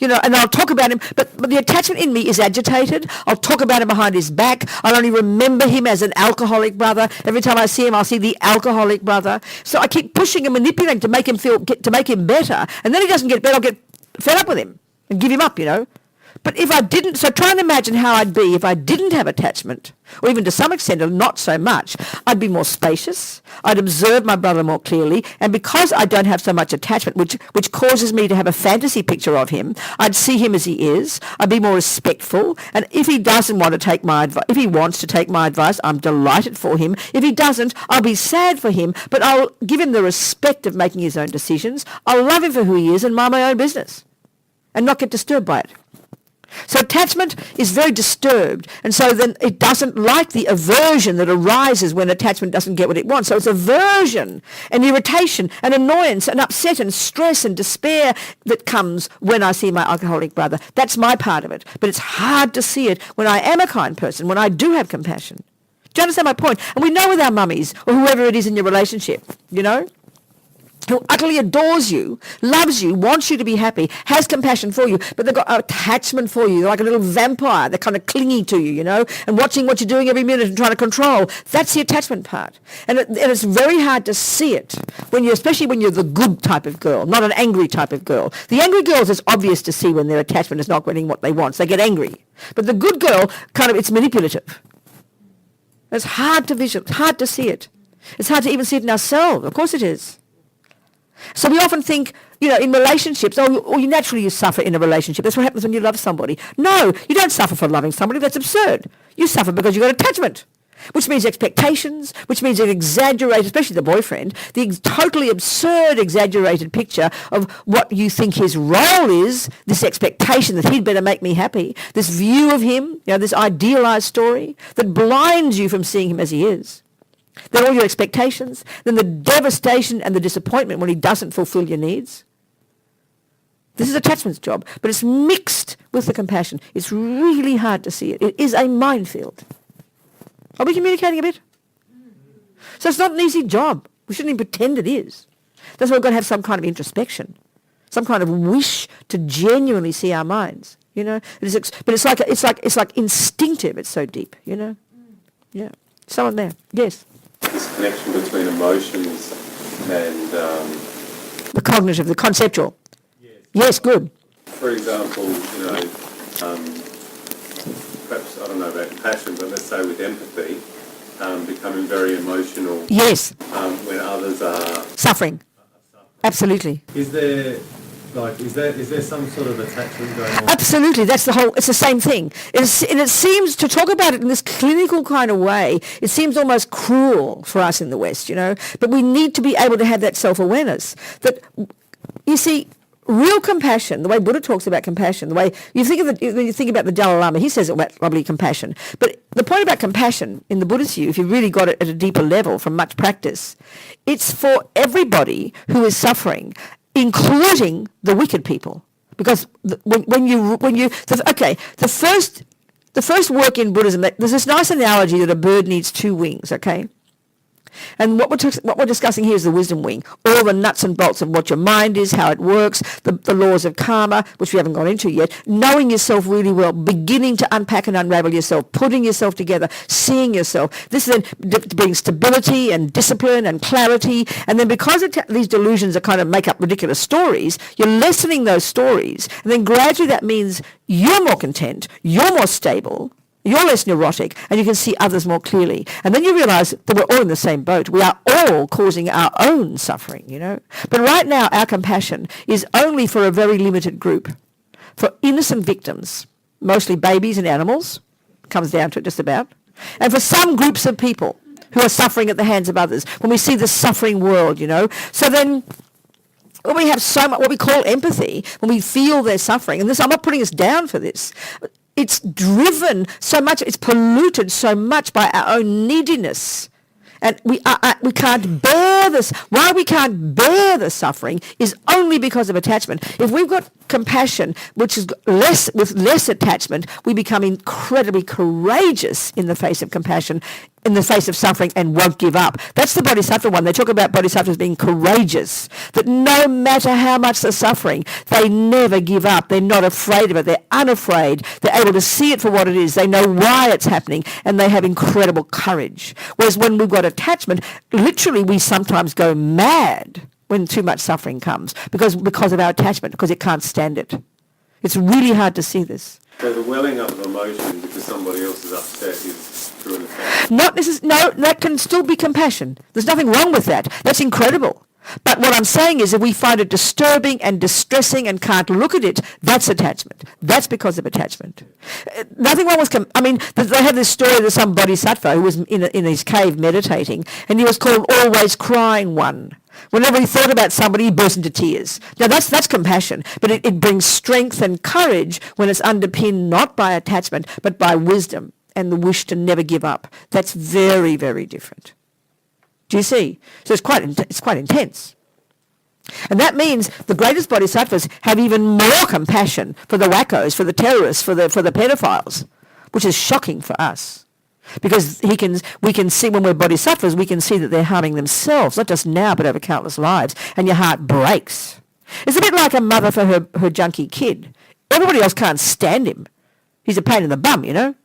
And I'll talk about him, but the attachment in me is agitated. I'll talk about him behind his back. I'll only remember him as an alcoholic brother. Every time I see him, I'll see the alcoholic brother. So I keep pushing and manipulating to make him better. And then he doesn't get better. I'll get fed up with him and give him up, But if I didn't, so try and imagine how I'd be if I didn't have attachment, or even to some extent, or not so much. I'd be more spacious. I'd observe my brother more clearly. And because I don't have so much attachment, which causes me to have a fantasy picture of him, I'd see him as he is. I'd be more respectful. And if he doesn't want to take my advice, if he wants to take my advice, I'm delighted for him. If he doesn't, I'll be sad for him, but I'll give him the respect of making his own decisions. I'll love him for who he is and mind my own business and not get disturbed by it. So attachment is very disturbed, and so then it doesn't like the aversion that arises when attachment doesn't get what it wants. So it's aversion and irritation and annoyance and upset and stress and despair that comes when I see my alcoholic brother. That's my part of it. But it's hard to see it when I am a kind person, when I do have compassion. Do you understand my point? And we know with our mummies or whoever it is in your relationship, who utterly adores you, loves you, wants you to be happy, has compassion for you, but they've got attachment for you. They're like a little vampire. They're kind of clingy to you, and watching what you're doing every minute and trying to control. That's the attachment part. And it's very hard to see it, especially when you're the good type of girl, not an angry type of girl. The angry girls, it's obvious to see when their attachment is not getting what they want. So they get angry. But the good girl, it's manipulative. It's hard to it's hard to see it. It's hard to even see it in ourselves. Of course it is. So we often think, in relationships, you suffer in a relationship. That's what happens when you love somebody. No, you don't suffer for loving somebody. That's absurd. You suffer because you've got attachment, which means expectations, which means an exaggerated, especially the boyfriend, the totally absurd, exaggerated picture of what you think his role is, this expectation that he'd better make me happy, this view of him, this idealized story that blinds you from seeing him as he is. Then all your expectations, then the devastation and the disappointment when he doesn't fulfill your needs. This is attachment's job, but it's mixed with the compassion. It's really hard to see it. It is a minefield. Are we communicating a bit? So it's not an easy job. We shouldn't even pretend it is. That's why we've got to have some kind of introspection, some kind of wish to genuinely see our minds. But it's like instinctive. It's so deep. Yeah. Someone there. Yes. This connection between emotions and the cognitive, the conceptual. Yes, good. For example, perhaps, I don't know about compassion, but let's say with empathy, becoming very emotional. Yes. When others are suffering. Absolutely. Is there some sort of attachment going on? Absolutely. It's the same thing. And it seems, to talk about it in this clinical kind of way, it seems almost cruel for us in the West, But we need to be able to have that self-awareness. That, you see, real compassion, the way Buddha talks about compassion, the way when you think about the Dalai Lama, he says about lovely compassion. But the point about compassion in the Buddhist view, if you really got it at a deeper level from much practice, it's for everybody who is suffering, including the wicked people. Because the first work in Buddhism, there's this nice analogy that a bird needs two wings, okay? And what we're discussing here is the wisdom wing, all the nuts and bolts of what your mind is, how it works, the laws of karma, which we haven't gone into yet, knowing yourself really well, beginning to unpack and unravel yourself, putting yourself together, seeing yourself. This then brings stability and discipline and clarity. And then because these delusions are kind of make up ridiculous stories, you're lessening those stories. And then gradually that means you're more content, you're more stable, you're less neurotic, and you can see others more clearly. And then you realize that we're all in the same boat. We are all causing our own suffering, But right now, our compassion is only for a very limited group, for innocent victims, mostly babies and animals, comes down to it just about, and for some groups of people who are suffering at the hands of others, when we see the suffering world, So then, when we have so much, what we call empathy, when we feel their suffering, and this, I'm not putting us down for this, it's driven so much, it's polluted so much by our own neediness. And we can't bear this. Why we can't bear the suffering is only because of attachment. If we've got compassion, which is with less attachment, we become incredibly courageous in the face of compassion, in the face of suffering, and won't give up. That's the Bodhisattva one. They talk about Bodhisattvas being courageous, that no matter how much they're suffering, they never give up. They're not afraid of it. They're unafraid. They're able to see it for what it is. They know why it's happening, and they have incredible courage. Whereas when we've got attachment, literally we sometimes go mad when too much suffering comes because of our attachment, because it can't stand it. It's really hard to see this. So the welling up of emotion because somebody else is upset is through an effect? No, that can still be compassion. There's nothing wrong with that. That's incredible. But what I'm saying is if we find it disturbing and distressing and can't look at it, that's attachment. That's because of attachment. Nothing wrong with... they have this story of some bodhisattva who was in his cave meditating, and he was called Always Crying One. Whenever he thought about somebody, he burst into tears. Now, that's compassion, but it brings strength and courage when it's underpinned not by attachment, but by wisdom and the wish to never give up. That's very, very different. Do you see? So it's quite intense. And that means the greatest bodhisattvas have even more compassion for the wackos, for the terrorists, for the pedophiles, which is shocking for us. Because we can see when we're bodhisattvas, we can see that they're harming themselves, not just now, but over countless lives, and your heart breaks. It's a bit like a mother for her junkie kid. Everybody else can't stand him. He's a pain in the bum, you know.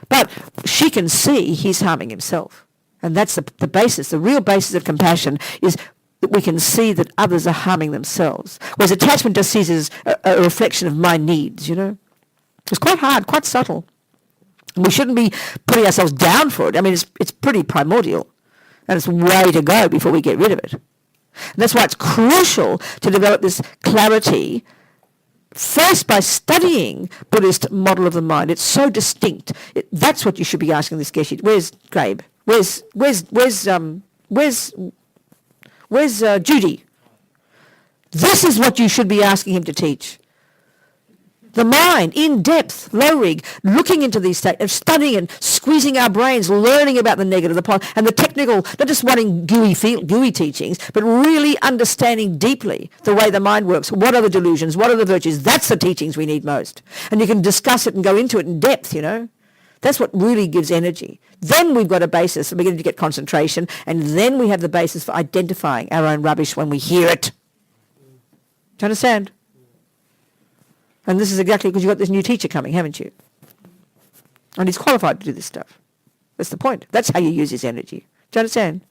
But she can see he's harming himself. And that's the basis, the real basis of compassion is that we can see that others are harming themselves. Whereas attachment just sees it as a reflection of my needs, you know. It's quite hard, quite subtle. And we shouldn't be putting ourselves down for it. I mean, it's pretty primordial. And it's way to go before we get rid of it. And that's why it's crucial to develop this clarity first by studying Buddhist model of the mind. It's so distinct. That's what you should be asking this Geshe. Where's Gabe? Where's Judy? This is what you should be asking him to teach. The mind, in depth, low rig, looking into these states, studying and squeezing our brains, learning about the negative, the positive, and the technical, not just wanting gooey teachings, but really understanding deeply the way the mind works. What are the delusions? What are the virtues? That's the teachings we need most. And you can discuss it and go into it in depth, you know. That's what really gives energy. Then we've got a basis, we're beginning to get concentration, and then we have the basis for identifying our own rubbish when we hear it. Do you understand? And this is exactly because you've got this new teacher coming, haven't you? And he's qualified to do this stuff. That's the point. That's how you use his energy. Do you understand?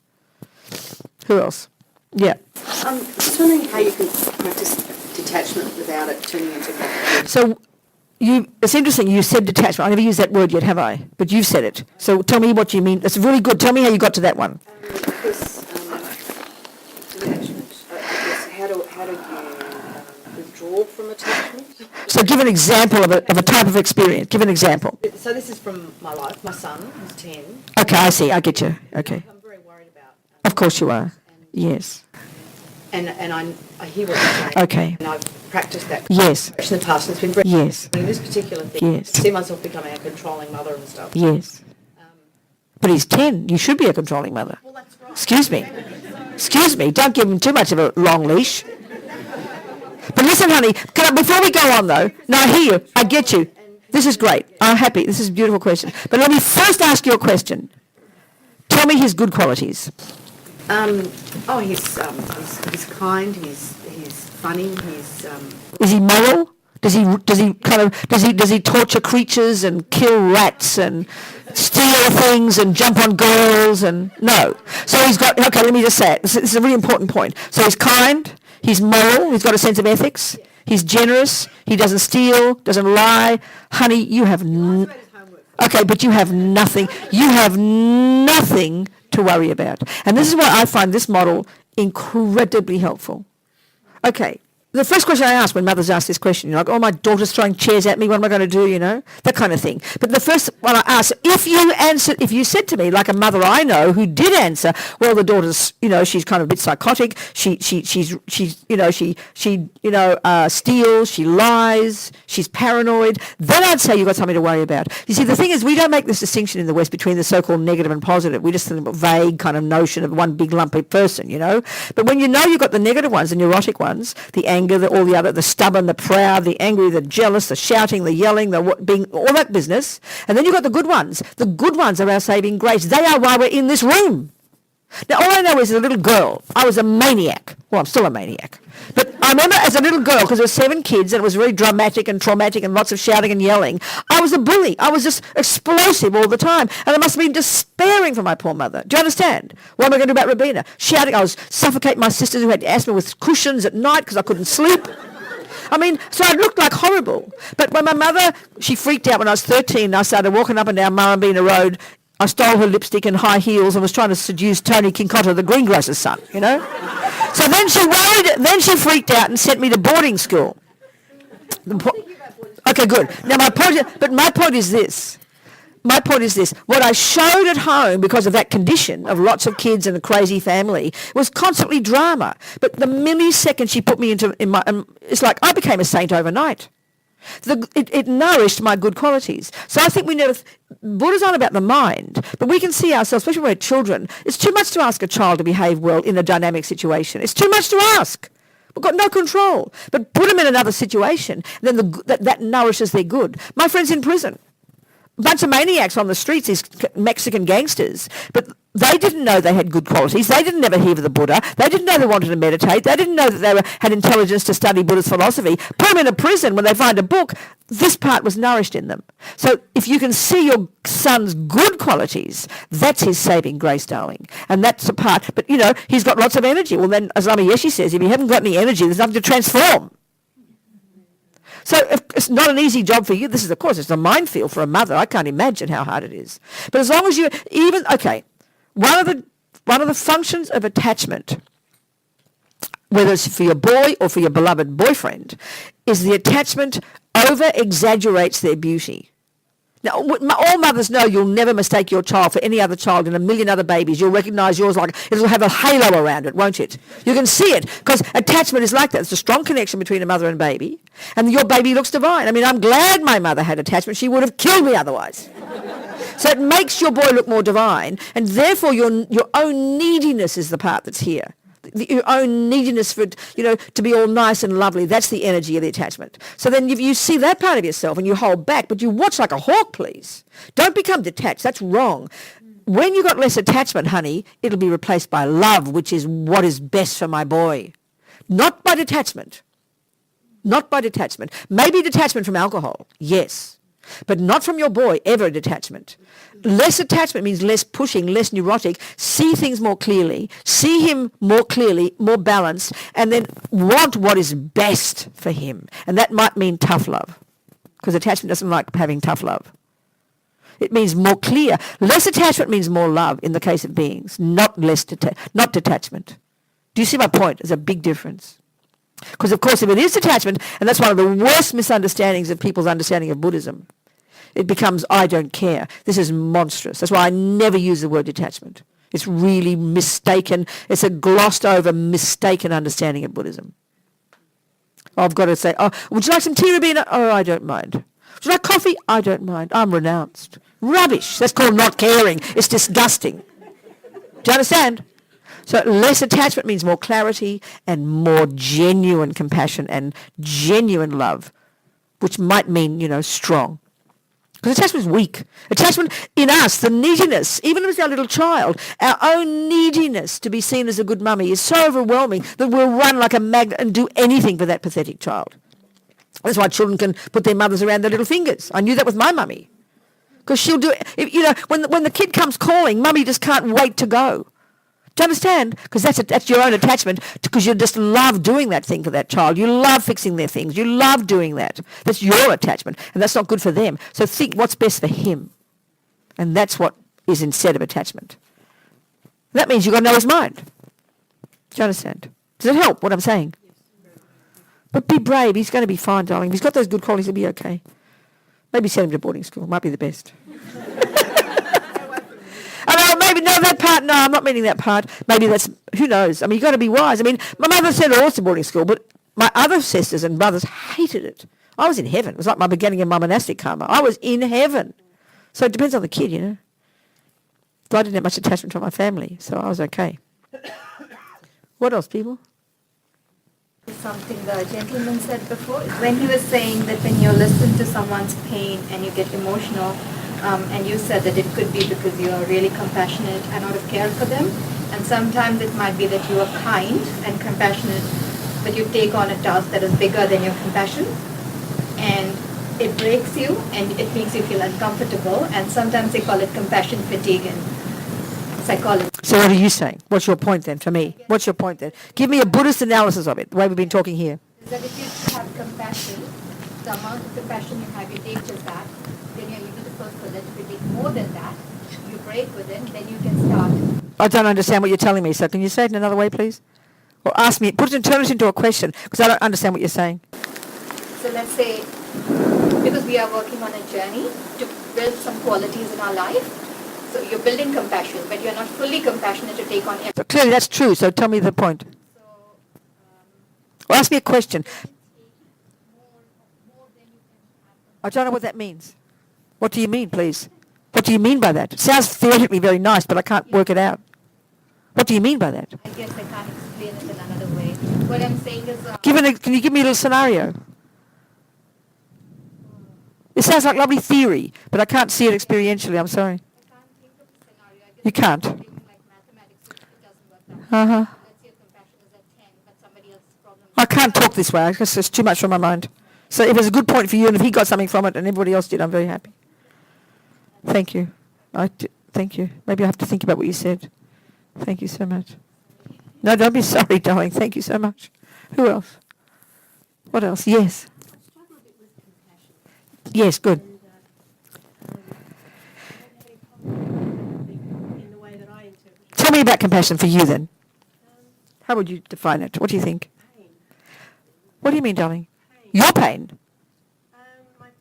Who else? Yeah. Just wondering how you can practice detachment without it turning into gratitude. So it's interesting, you said detachment. I never used that word yet, have I? But you've said it. So tell me what you mean. That's really good. Tell me how you got to that one. Because detachment, I guess, how do you withdraw from attachment? So give an example of a type of experience. Give an example. So this is from my life. My son, who's 10. Okay, I see. I get you. Okay. I'm very worried about. Of course you are. Yes. And I hear what you're saying. Okay. And I've practiced that Yes. in the past. And it's been very Yes. in this particular thing. Yes. I see myself becoming a controlling mother and stuff. Yes. But he's 10. You should be a controlling mother. Well, that's right. Excuse me. Excuse me. Don't give him too much of a long leash. But listen, honey, before we go on, though, no, I hear you. I get you. This is great. I'm happy. This is a beautiful question. But let me first ask you a question. Tell me his good qualities. He's kind. He's funny. Is he moral? Does he torture creatures and kill rats and steal things and jump on girls and no? So he's got. Okay, let me just say it. This is a really important point. So he's kind. He's moral. He's got a sense of ethics. He's generous. He doesn't steal. Doesn't lie. Honey, you have. Okay, but you have nothing. You have nothing to worry about. And this is why I find this model incredibly helpful. Okay. The first question I ask when mothers ask this question, you're like, oh, my daughter's throwing chairs at me, what am I going to do, you know? That kind of thing. But the first one I ask, if you said to me, like a mother I know who did answer, well, the daughter's, you know, she's kind of a bit psychotic, she's you know, she steals, she lies, she's paranoid, then I'd say you've got something to worry about. You see, the thing is, we don't make this distinction in the West between the so-called negative and positive. We just think of a vague kind of notion of one big lumpy person, you know? But when you know you've got the negative ones, the neurotic ones, the anger, the stubborn, the proud, the angry, the jealous, the shouting, the yelling, being all that business. And then you've got the good ones. The good ones are our saving grace. They are why we're in this room. Now, all I know is as a little girl, I was a maniac. Well, I'm still a maniac. But I remember as a little girl, because there were 7 kids, and it was very dramatic and traumatic and lots of shouting and yelling, I was a bully. I was just explosive all the time. And I must have been despairing for my poor mother. Do you understand? What am I going to do about Robina? Shouting. I was suffocating my sisters who had asthma with cushions at night because I couldn't sleep. I mean, so I looked like horrible. But when my mother, she freaked out when I was 13, and I started walking up and down Murrumbina Road. I stole her lipstick and high heels and was trying to seduce Tony Kincotta, the greengrocer's son, you know? So then she freaked out and sent me to boarding school. Okay, good. Now my point is this. What I showed at home because of that condition of lots of kids and a crazy family was constantly drama. But the millisecond she put me it's like I became a saint overnight. It nourished my good qualities. So I think Buddha's on about the mind, but we can see ourselves, especially when we're children, it's too much to ask a child to behave well in a dynamic situation. It's too much to ask. We've got no control. But put them in another situation, then that nourishes their good. My friend's in prison. bunch of maniacs on the streets, these Mexican gangsters, but they didn't know they had good qualities. They didn't ever hear of the Buddha. They didn't know they wanted to meditate. They didn't know that they had intelligence to study Buddhist philosophy. Put them in a prison when they find a book. This part was nourished in them. So if you can see your son's good qualities, that's his saving grace, darling. And that's the part. But, he's got lots of energy. Well, then, as Lama Yeshe says, if you haven't got any energy, there's nothing to transform. So if it's not an easy job for you. This is, of course, it's a minefield for a mother. I can't imagine how hard it is. But as long as one of the functions of attachment, whether it's for your boy or for your beloved boyfriend, is the attachment over-exaggerates their beauty. Now, all mothers know you'll never mistake your child for any other child and a million other babies. You'll recognise yours like it'll have a halo around it, won't it? You can see it because attachment is like that. It's a strong connection between a mother and baby, and your baby looks divine. I mean, I'm glad my mother had attachment. She would have killed me otherwise. So it makes your boy look more divine, and therefore your own neediness is the part that's here. Your own neediness for, to be all nice and lovely, that's the energy of the attachment. So then if you see that part of yourself and you hold back, but you watch like a hawk, please. Don't become detached. That's wrong. When you got less attachment, honey, it'll be replaced by love, which is what is best for my boy. Not by detachment. Not by detachment. Maybe detachment from alcohol, yes. But not from your boy, ever detachment. Less attachment means less pushing, less neurotic. See things more clearly. See him more clearly, more balanced, and then want what is best for him. And that might mean tough love, because attachment doesn't like having tough love. It means more clear. Less attachment means more love in the case of beings, not not detachment. Do you see my point? There's a big difference. Because, of course, if it is detachment, and that's one of the worst misunderstandings of people's understanding of Buddhism, it becomes, I don't care. This is monstrous. That's why I never use the word detachment. It's really mistaken. It's a glossed over, mistaken understanding of Buddhism. I've got to say, would you like some tea, Robina? Oh, I don't mind. Would you like coffee? I don't mind. I'm renounced. Rubbish. That's called not caring. It's disgusting. Do you understand? So less attachment means more clarity and more genuine compassion and genuine love, which might mean, strong. Because attachment is weak. Attachment in us, the neediness, even if it's our little child, our own neediness to be seen as a good mummy is so overwhelming that we'll run like a magnet and do anything for that pathetic child. That's why children can put their mothers around their little fingers. I knew that with my mummy. Because she'll do it. When the kid comes calling, mummy just can't wait to go. Do you understand? Because that's your own attachment, because you just love doing that thing for that child. You love fixing their things. You love doing that. That's your attachment, and that's not good for them. So think what's best for him. And that's what is instead of attachment. That means you've got to know his mind. Do you understand? Does it help what I'm saying? But be brave. He's going to be fine, darling. If he's got those good qualities, he'll be okay. Maybe send him to boarding school. Might be the best. That part, no, I'm not meaning that part. Maybe that's, who knows? I mean, you've got to be wise. I mean, my mother sent her all to boarding school, but my other sisters and brothers hated it. I was in heaven. It was like my beginning of my monastic karma. I was in heaven. So it depends on the kid, But I didn't have much attachment to my family, so I was okay. What else, people? Something the gentleman said before, when he was saying that when you listen to someone's pain and you get emotional, and you said that it could be because you are really compassionate and out of care for them, and sometimes it might be that you are kind and compassionate, but you take on a task that is bigger than your compassion, and it breaks you and it makes you feel uncomfortable, and sometimes they call it compassion fatigue in psychology. So what are you saying? What's your point then for me? What's your point then? Give me a Buddhist analysis of it, the way we've been talking here. Is that if you have compassion, the amount of compassion you have, you take just that, then you're able to first with it. If you take more than that, you break with it, then you can start. I don't understand what you're telling me, so can you say it in another way, please? Or ask me, turn it into a question, because I don't understand what you're saying. So let's say, because we are working on a journey to build some qualities in our life, so you're building compassion, but you're not fully compassionate to take on everything. So clearly that's true, so tell me the point. Or ask me a question. I don't know what that means. What do you mean, please? What do you mean by that? It sounds theoretically very nice, but I can't work it out. What do you mean by that? I guess I can't explain it in another way. What I'm saying is... Can you give me a little scenario? It sounds like lovely theory, but I can't see it experientially. I'm sorry. I can't think of a scenario. I You guess can't. something like mathematics, it doesn't work out. Uh-huh. Let's say your compassion is at 10, but somebody else's problem is I can't talk this way. I guess it's too much on my mind. So if it's a good point for you and if he got something from it and everybody else did, I'm very happy. Thank you. Thank you. Maybe I have to think about what you said. Thank you so much. No, don't be sorry, darling. Thank you so much. Who else? What else? Yes. I struggle a bit with compassion. Yes, good. And I don't have any problem in the way that I interpret it. Tell me about compassion for you then. How would you define it? What do you think? Pain. What do you mean, darling? Pain. Your pain? My pain.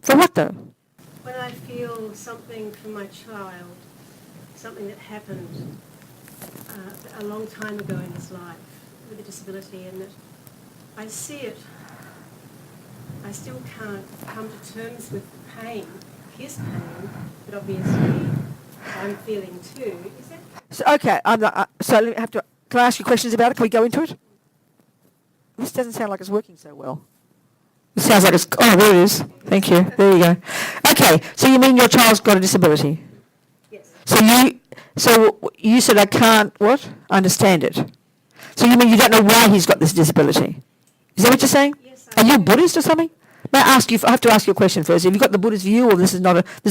For what though? When I feel something from my child, something that happened a long time ago in his life with a disability, and that I see it, I still can't come to terms with the pain, his pain, but obviously I'm feeling too. Is that? So, okay, so let me have to. Can I ask you questions about it? Can we go into it? This doesn't sound like it's working so well. It sounds like it's. Oh, there it is. Thank you. There you go. Okay, so you mean your child's got a disability? Yes. So you said I can't what? Understand it. So you mean you don't know why he's got this disability? Is that what you're saying? Yes, Are you a Buddhist or something? May I ask you? I have to ask you a question first. Have you got the Buddhist view, or this is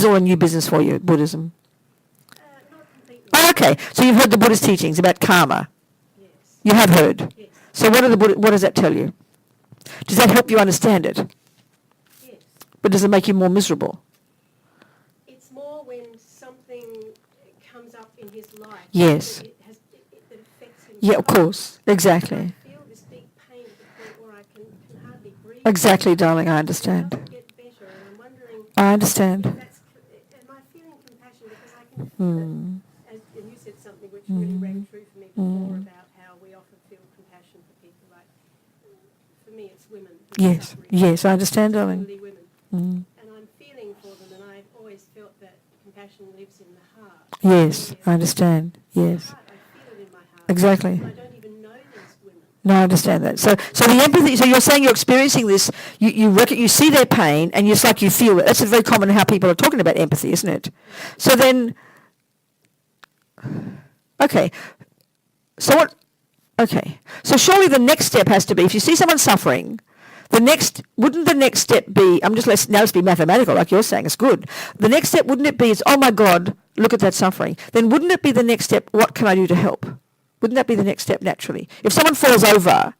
all a new business for you, Buddhism? Not completely. Oh, okay. So you've heard the Buddhist teachings about karma. Yes. You have heard. Yes. So what does that tell you? Does that help you understand it? Yes. But does it make you more miserable? It's more when something comes up in his life. Yes. That affects him. Yeah, of course. Exactly. I feel this big pain at the point where I can hardly breathe. Exactly, darling. I It understand. doesn't get better, and I'm wondering. I understand. If that's, am I feeling compassion because I can feel it? As, and you said something which really rang true for me before about how we often feel compassion for people. Like, for me, it's women. who are Yes. suffering, Yes, I understand, darling. particularly women. Mm. And I'm feeling for them, and I've always felt that compassion lives in the heart. Yes, I understand. Yes. I feel it in my heart. Exactly. And I don't even know these women. No, I understand that. So the empathy. So you're saying you're experiencing this. You see their pain, and it's like you feel it. That's very common how people are talking about empathy, isn't it? So then, okay. So what? Okay. So surely the next step has to be, if you see someone suffering, wouldn't the next step be? Let's be mathematical, like you're saying. It's good. The next step, wouldn't it be? It's, oh my God, look at that suffering. Then wouldn't it be the next step? What can I do to help? Wouldn't that be the next step naturally? If someone falls over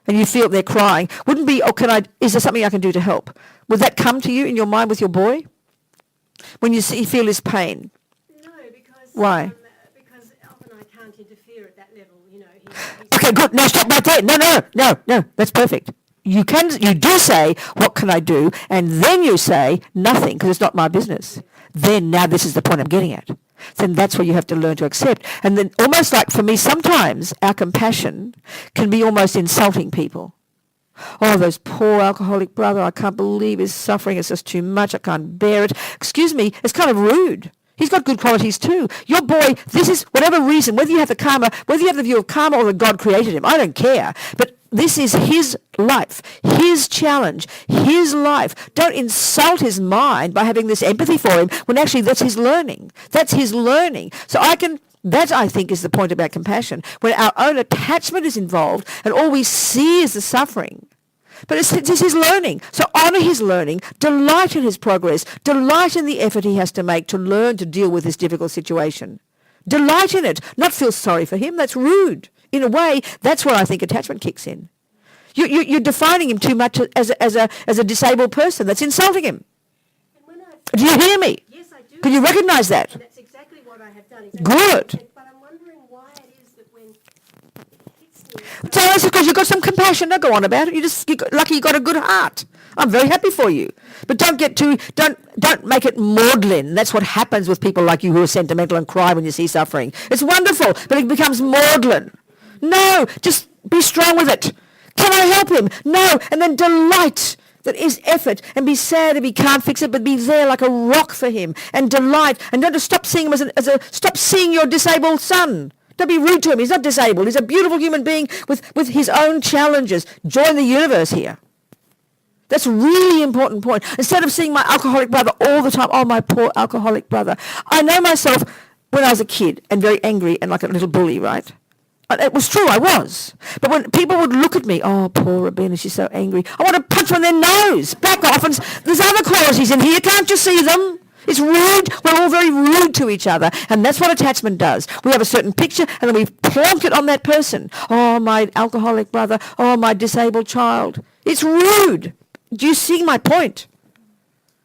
and you feel they're crying, wouldn't be, is there something I can do to help? Would that come to you in your mind with your boy? When you feel his pain? No, because Why? Because often I can't interfere at that level. You know. Okay, good. No, stop right there. No. That's perfect. You do say, what can I do? And then you say, nothing, because it's not my business. Then, now this is the point I'm getting at. Then that's where you have to learn to accept. And then almost like for me, sometimes our compassion can be almost insulting people. Oh, those poor alcoholic brother, I can't believe his suffering. It's just too much. I can't bear it. Excuse me, it's kind of rude. He's got good qualities too. Your boy, this is, whatever reason, whether you have the view of karma or that God created him, I don't care. But this is his life, his challenge, his life. Don't insult his mind by having this empathy for him when actually that's his learning. That's his learning. So that I think is the point about compassion, when our own attachment is involved and all we see is the suffering. But it's his learning. So honour his learning, delight in his progress, delight in the effort he has to make to learn to deal with this difficult situation. Delight in it, not feel sorry for him. That's rude. In a way, that's where I think attachment kicks in. You're defining him too much as a disabled person. That's insulting him. And when Do you hear me? yes, I do. Can you recognise that? And that's exactly what I have done. Good. But I'm wondering why it is that when it hits me. So that's because you've got some compassion. Don't go on about it. You're lucky you got a good heart. I'm very happy for you. But don't make it maudlin. That's what happens with people like you who are sentimental and cry when you see suffering. It's wonderful, but it becomes maudlin. No, just be strong with it. Can I help him? No, and then delight that is effort, and be sad if he can't fix it, but be there like a rock for him, and delight, and don't just stop seeing him stop seeing your disabled son. Don't be rude to him. He's not disabled. He's a beautiful human being with his own challenges. Join the universe here. That's a really important point. Instead of seeing my alcoholic brother all the time, oh, my poor alcoholic brother. I know myself when I was a kid and very angry and like a little bully, right? It was true, I was. But when people would look at me, oh, poor Robina, she's so angry. I want to punch them in their nose. Back off. And there's other qualities in here. Can't you see them? It's rude. We're all very rude to each other. And that's what attachment does. We have a certain picture and then we plonk it on that person. Oh, my alcoholic brother. Oh, my disabled child. It's rude. Do you see my point?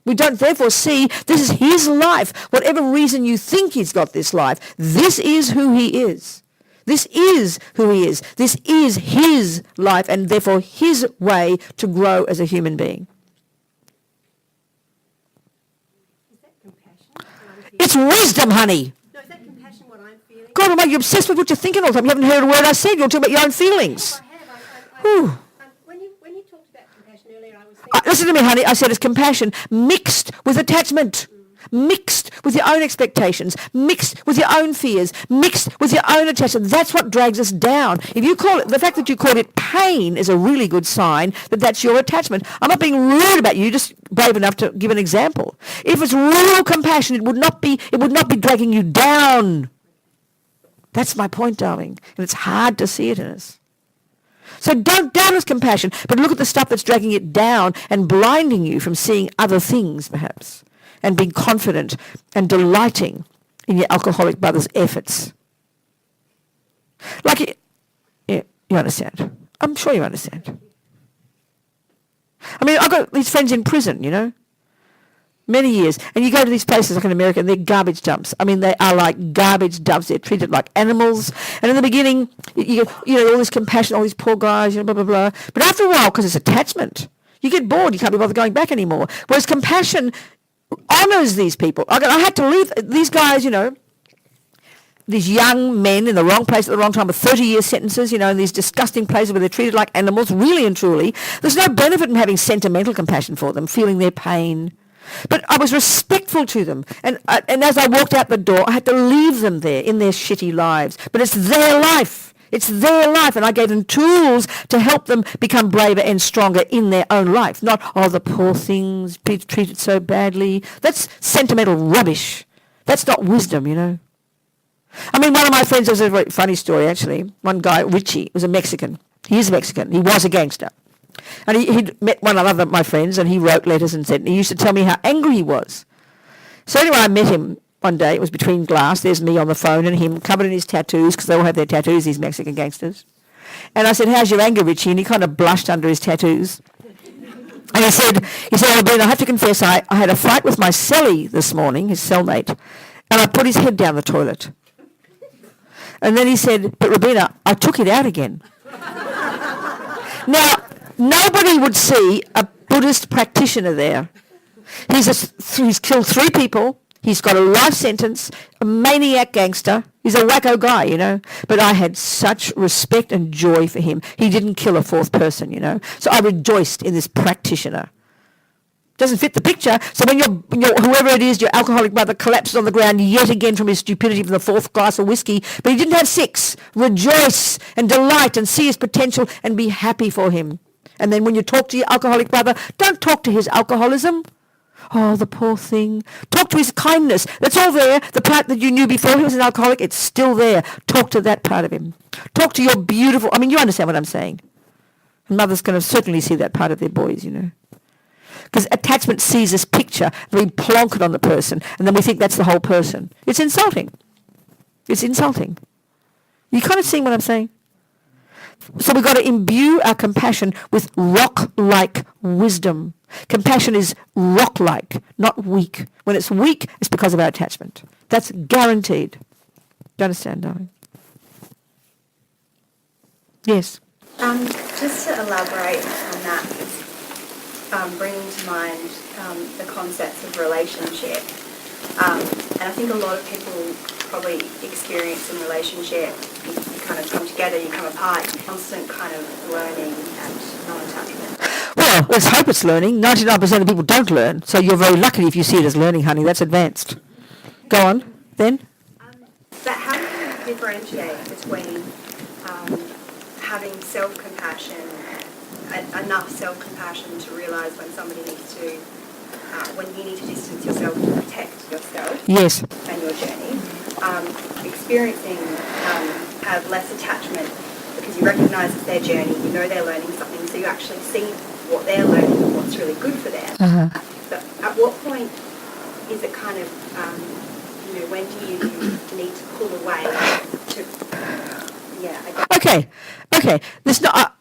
We don't therefore see this is his life. Whatever reason you think he's got this life, this is who he is. This is who he is. This is his life and therefore his way to grow as a human being. Is that compassion? What I'm feeling? It's wisdom, honey. No, is that compassion what I'm feeling? God, Almighty, you're obsessed with what you're thinking all the time. You haven't heard a word I said. You're talking about your own feelings. I have. Whew. When you talked about compassion earlier, I was thinking... Listen to me, honey. I said it's compassion mixed with attachment. Mixed with your own expectations, mixed with your own fears, mixed with your own attachment. That's what drags us down. If you call it, the fact that you call it pain is a really good sign that that's your attachment. I'm not being rude about you, just brave enough to give an example. If it's real compassion, it would not be dragging you down. That's my point, darling. And it's hard to see it in us. So don't doubt his compassion, but look at the stuff that's dragging it down and blinding you from seeing other things, perhaps, and being confident and delighting in your alcoholic brother's efforts. Like, you understand. I'm sure you understand. I mean, I've got these friends in prison, you know, many years, and you go to these places like in America and they're garbage dumps. I mean, they are like garbage dumps. They're treated like animals. And in the beginning, you know, all this compassion, all these poor guys, you know, blah, blah, blah. But after a while, because it's attachment, you get bored. You can't be bothered going back anymore. Whereas compassion honours these people. I had to leave these guys, you know, these young men in the wrong place at the wrong time with 30-year sentences, you know, in these disgusting places where they're treated like animals, really and truly. There's no benefit in having sentimental compassion for them, feeling their pain. But I was respectful to them. And as I walked out the door, I had to leave them there in their shitty lives. But it's their life. It's their life, and I gave them tools to help them become braver and stronger in their own life. Not, oh, the poor things, treated so badly. That's sentimental rubbish. That's not wisdom, you know. I mean, one of my friends, there's a very funny story, actually. One guy, Richie, was a Mexican. He is a Mexican. He was a gangster. And he'd met one of my friends, and he wrote letters and he used to tell me how angry he was. So anyway, I met him one day. It was between glass. There's me on the phone and him covered in his tattoos, because they all have their tattoos, these Mexican gangsters. And I said, how's your anger, Richie? And he kind of blushed under his tattoos. And he said, oh, Ben, I have to confess, I had a fight with my cellie this morning, his cellmate, and I put his head down the toilet. And then he said, but Robina, I took it out again. Now, nobody would see a Buddhist practitioner there. He's killed 3 people. He's got a life sentence, a maniac gangster. He's a wacko guy, you know. But I had such respect and joy for him. He didn't kill a 4th person, you know. So I rejoiced in this practitioner. Doesn't fit the picture. So when whoever it is, your alcoholic brother collapses on the ground yet again from his stupidity from the 4th glass of whiskey, but he didn't have 6. Rejoice and delight and see his potential and be happy for him. And then when you talk to your alcoholic brother, don't talk to his alcoholism. Oh, the poor thing. Talk to his kindness. That's all there. The part that you knew before he was an alcoholic, it's still there. Talk to that part of him. Talk to your beautiful... I mean, you understand what I'm saying. And mothers can certainly see that part of their boys, you know. Because attachment sees this picture, and we plonk it on the person, and then we think that's the whole person. It's insulting. It's insulting. You kind of seeing what I'm saying? So we've got to imbue our compassion with rock-like wisdom. Compassion is rock-like, not weak. When it's weak, it's because of our attachment. That's guaranteed. Do you understand, darling? Yes? Just to elaborate on that, bringing to mind the concepts of relationship. And I think a lot of people probably experience in relationship, you kind of come together, you come apart, constant kind of learning and non-attachment. Well, let's hope it's learning. 99% of people don't learn, so you're very lucky if you see it as learning, honey. That's advanced. Go on, then. But how do you differentiate between having self-compassion enough self-compassion to realise when somebody needs to, when you need to distance yourself to protect yourself Yes. and your journey. Experiencing have less attachment because you recognise it's their journey, you know they're learning something, so you actually see what they're learning and what's really good for them. Uh-huh. So at what point is it kind of, when do you need to pull away to, I guess. Okay. This not.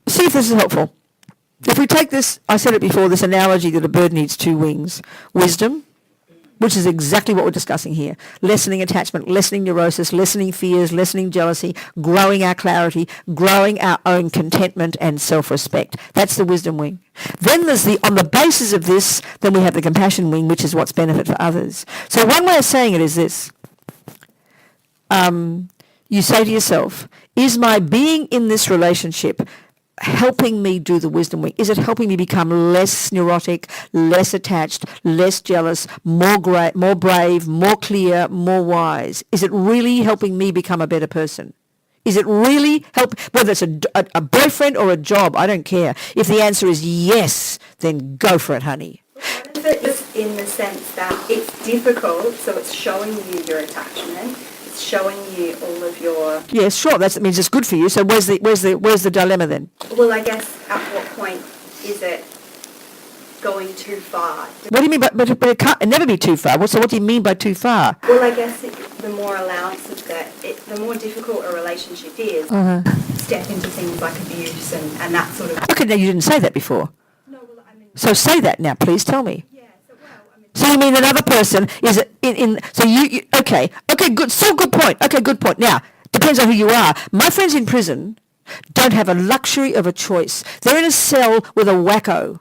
See if this is helpful. If we take this, I said it before, this analogy that a bird needs two wings. Wisdom, which is exactly what we're discussing here. Lessening attachment, lessening neurosis, lessening fears, lessening jealousy, growing our clarity, growing our own contentment and self-respect. That's the wisdom wing. Then there's on the basis of this, then we have the compassion wing, which is what's benefit for others. So one way of saying it is this. You say to yourself, is my being in this relationship helping me do the wisdom wing? Is it helping me become less neurotic, less attached, less jealous, more brave, more clear, more wise? Is it really helping me become a better person? Is it really whether it's a boyfriend or a job, I don't care. If the answer is yes, then go for it, honey. What if it is in the sense that it's difficult, so it's showing you your attachment, it's showing you all of your... Yes, sure, that means it's good for you. So where's the dilemma then? Well, I guess at what point is it going too far? What do you mean but it can't never be too far? So what do you mean by too far? Well, I guess the more allowance of that, the more difficult a relationship is, step into things like abuse and that sort of... Okay, now you didn't say that before. No, well, I mean... So say that now, please tell me. Yeah, So you mean another person is so you okay, good, so good point. Okay, good point. Now, depends on who you are. My friends in prison don't have a luxury of a choice. They're in a cell with a wacko.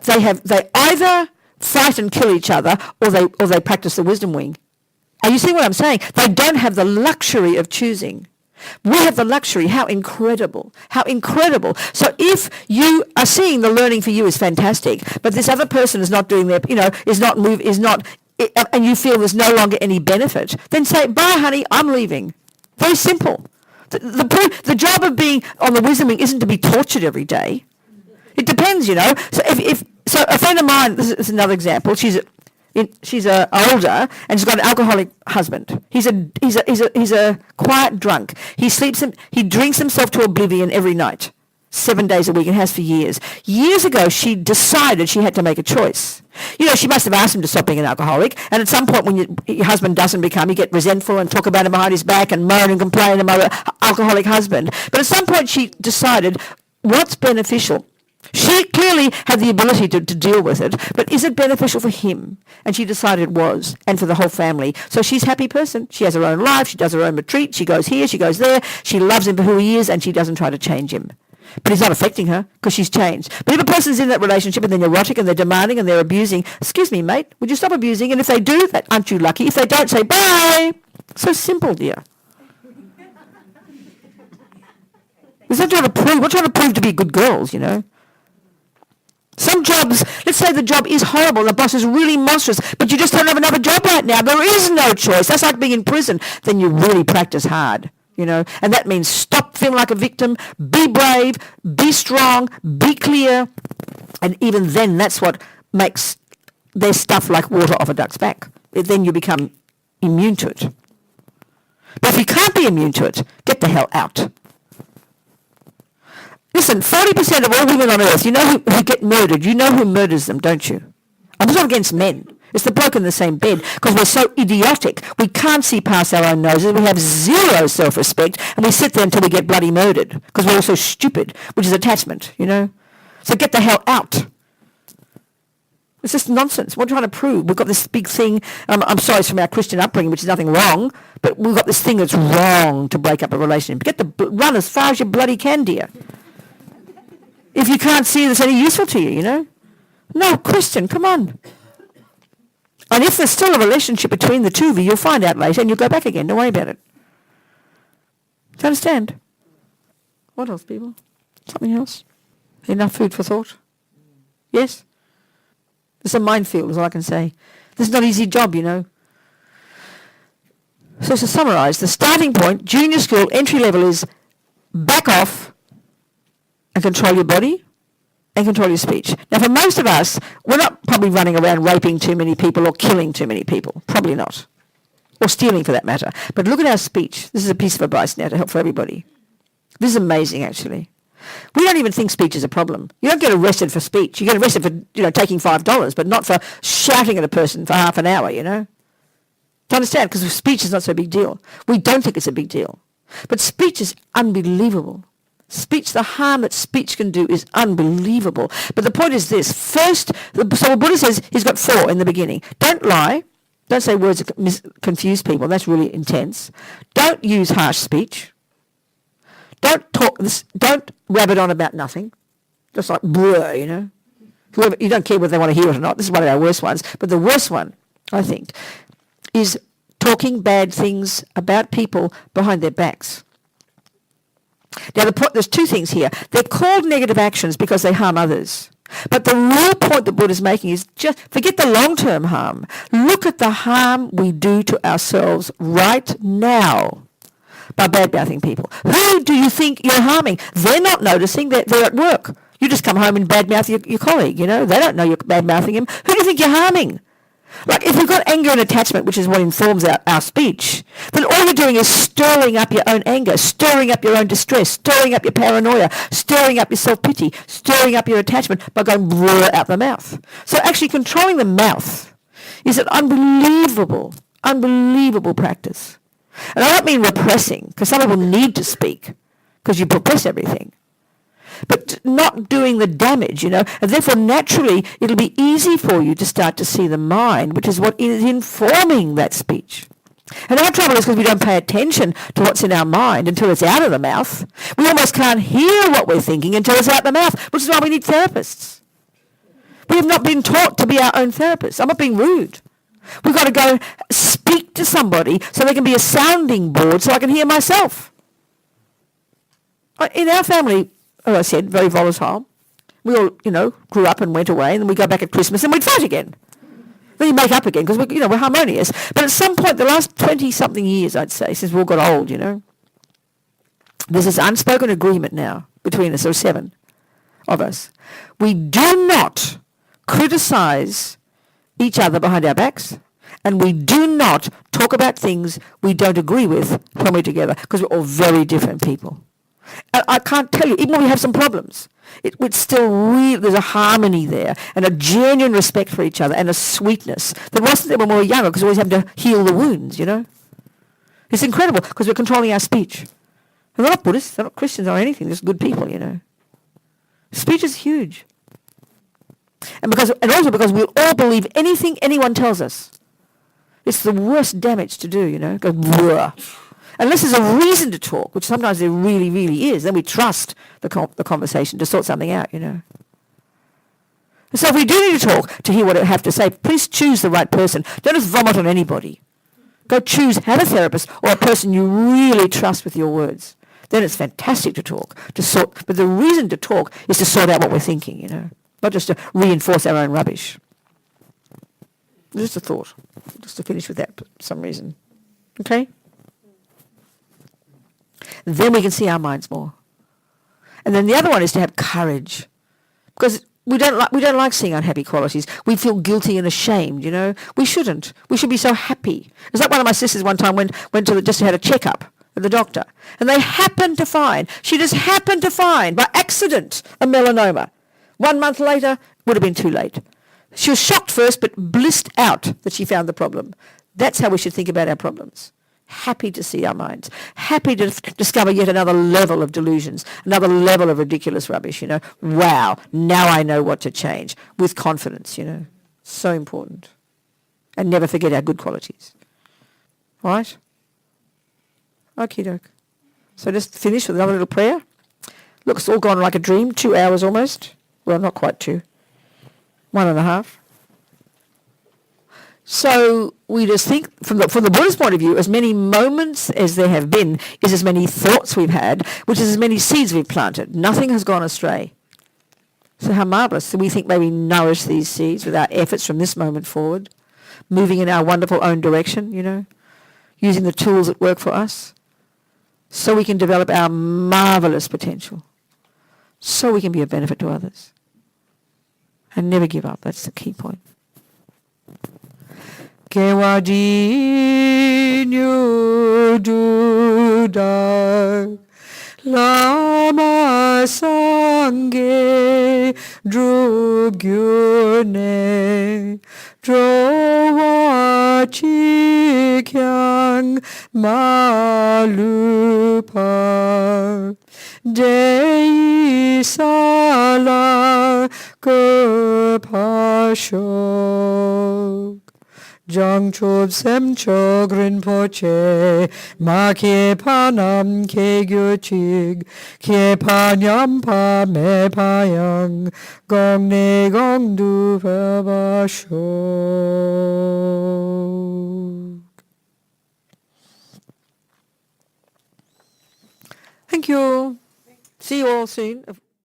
They either fight and kill each other or they practice the wisdom wing. Are you seeing what I'm saying? They don't have the luxury of choosing. We have the luxury. How incredible. How incredible. So if you are seeing the learning for you is fantastic, but this other person is not doing their, and you feel there's no longer any benefit, then say, bye, honey, I'm leaving. Very simple. The job of being on the wisdom wing isn't to be tortured every day. It depends, So so a friend of mine, this is another example, she's older and she's got an alcoholic husband. He's a quiet drunk. He drinks himself to oblivion every night, 7 days a week, and has for years. Years ago, she decided she had to make a choice. She must have asked him to stop being an alcoholic, and at some point when your husband doesn't become, you get resentful and talk about him behind his back and moan and complain about an alcoholic husband. But at some point she decided what's beneficial. She clearly had the ability to deal with it, but is it beneficial for him? And she decided it was, and for the whole family. So she's a happy person. She has her own life. She does her own retreat. She goes here. She goes there. She loves him for who he is, and she doesn't try to change him. But he's not affecting her because she's changed. But if a person's in that relationship and they're neurotic and they're demanding and they're abusing, excuse me, mate, would you stop abusing? And if they do, aren't you lucky? If they don't, say bye. So simple, dear. We're not trying to prove. We're trying to prove to be good girls, Some jobs, let's say the job is horrible, the boss is really monstrous, but you just don't have another job right now. There is no choice. That's like being in prison. Then you really practice hard, and that means stop feeling like a victim, be brave, be strong, be clear, and even then that's what makes their stuff like water off a duck's back. Then you become immune to it. But if you can't be immune to it, get the hell out. Listen, 40% of all women on earth, who get murdered, who murders them, don't you? I'm not against men. It's the bloke in the same bed because we're so idiotic. We can't see past our own noses. We have zero self-respect and we sit there until we get bloody murdered because we're all so stupid, which is attachment, So get the hell out. It's just nonsense. What are you trying to prove? We've got this big thing. I'm sorry, it's from our Christian upbringing, which is nothing wrong, but we've got this thing that's wrong to break up a relationship. Run as far as you bloody can, dear. If you can't see that's any useful to you, No, Christian, come on. And if there's still a relationship between the two of you, you'll find out later and you'll go back again. Don't worry about it. Do you understand? What else, people? Something else? Enough food for thought? Yes? It's a minefield, is all I can say. This is not an easy job, So to summarise, the starting point, junior school, entry level is back off and control your body. and control your speech. Now, for most of us, we're not probably running around raping too many people or killing too many people. Probably not. Or stealing, for that matter. But look at our speech. This is a piece of advice now to help for everybody. This is amazing, actually. We don't even think speech is a problem. You don't get arrested for speech. You get arrested for, taking $5, but not for shouting at a person for half an hour, Do you understand? Because speech is not so big deal. We don't think it's a big deal. But speech is unbelievable. Speech, the harm that speech can do is unbelievable. But the point is this. First, so the Buddha says he's got 4 in the beginning. Don't lie. Don't say words that confuse people. That's really intense. Don't use harsh speech. Don't rabbit on about nothing. Just like blur, Whoever, you don't care whether they want to hear it or not. This is one of our worst ones. But the worst one, I think, is talking bad things about people behind their backs. Now, there's 2 things here. They're called negative actions because they harm others. But the real point the Buddha's making is just forget the long-term harm. Look at the harm we do to ourselves right now by bad-mouthing people. Who do you think you're harming? They're not noticing. They're at work. You just come home and bad-mouth your colleague, They don't know you're bad-mouthing him. Who do you think you're harming? Like, if you've got anger and attachment, which is what informs our speech, then all you're doing is stirring up your own anger, stirring up your own distress, stirring up your paranoia, stirring up your self-pity, stirring up your attachment by going blur out the mouth. So actually controlling the mouth is an unbelievable practice. And I don't mean repressing, because some people need to speak, because you repress everything. But not doing the damage, and therefore naturally it'll be easy for you to start to see the mind, which is what is informing that speech. And our trouble is because we don't pay attention to what's in our mind until it's out of the mouth. We almost can't hear what we're thinking until it's out of the mouth, which is why we need therapists. We have not been taught to be our own therapists. I'm not being rude. We've got to go speak to somebody so they can be a sounding board so I can hear myself. In our family, as I said, very volatile. We all, grew up and went away, and then we go back at Christmas and we'd fight again. Then you make up again because we're harmonious. But at some point, the last 20-something years, I'd say, since we all got old, there's this unspoken agreement now between us, or 7 of us. We do not criticize each other behind our backs, and we do not talk about things we don't agree with when we're together, because we're all very different people. I can't tell you, even when we have some problems, it's still there's a harmony there and a genuine respect for each other and a sweetness that wasn't there when we were younger because we always having to heal the wounds, It's incredible because we're controlling our speech. And they're not Buddhists, they're not Christians or anything, they're just good people, Speech is huge. And also because we'll all believe anything anyone tells us. It's the worst damage to do, Go blah. Unless there's a reason to talk, which sometimes there really, really is, then we trust the conversation to sort something out, And so if we do need to talk to hear what I have to say, please choose the right person. Don't just vomit on anybody. Go have a therapist or a person you really trust with your words. Then it's fantastic to talk, but the reason to talk is to sort out what we're thinking, not just to reinforce our own rubbish. Just a thought, just to finish with that for some reason. Okay? Then we can see our minds more. And then the other one is to have courage. Because we don't like seeing unhappy qualities. We feel guilty and ashamed, We shouldn't. We should be so happy. It's like one of my sisters one time went to just had a checkup at the doctor. And she just happened to find, by accident, a melanoma. 1 month later, would have been too late. She was shocked first, but blissed out that she found the problem. That's how we should think about our problems. Happy to see our minds, happy to discover yet another level of delusions, another level of ridiculous rubbish, Wow, now I know what to change, with confidence, So important. And never forget our good qualities. All right? Okie doke. So just finish with another little prayer. Look, it's all gone like a dream, 2 hours almost. Well, not quite 2. 1.5. So we just think, from the Buddhist point of view, as many moments as there have been is as many thoughts we've had, which is as many seeds we've planted. Nothing has gone astray. So how marvellous. So we think maybe nourish these seeds with our efforts from this moment forward, moving in our wonderful own direction, using the tools that work for us, so we can develop our marvellous potential, so we can be of benefit to others. And never give up. That's the key point. Kewadinyu dudak lama sangye drugyune drowa chikyang malupa dei sala kepashok Jangchob semchog rinpoche ma kye panam ke gyuchig kye panyam pa me payang gong ne gong du vabashok. Thank you. See you all soon.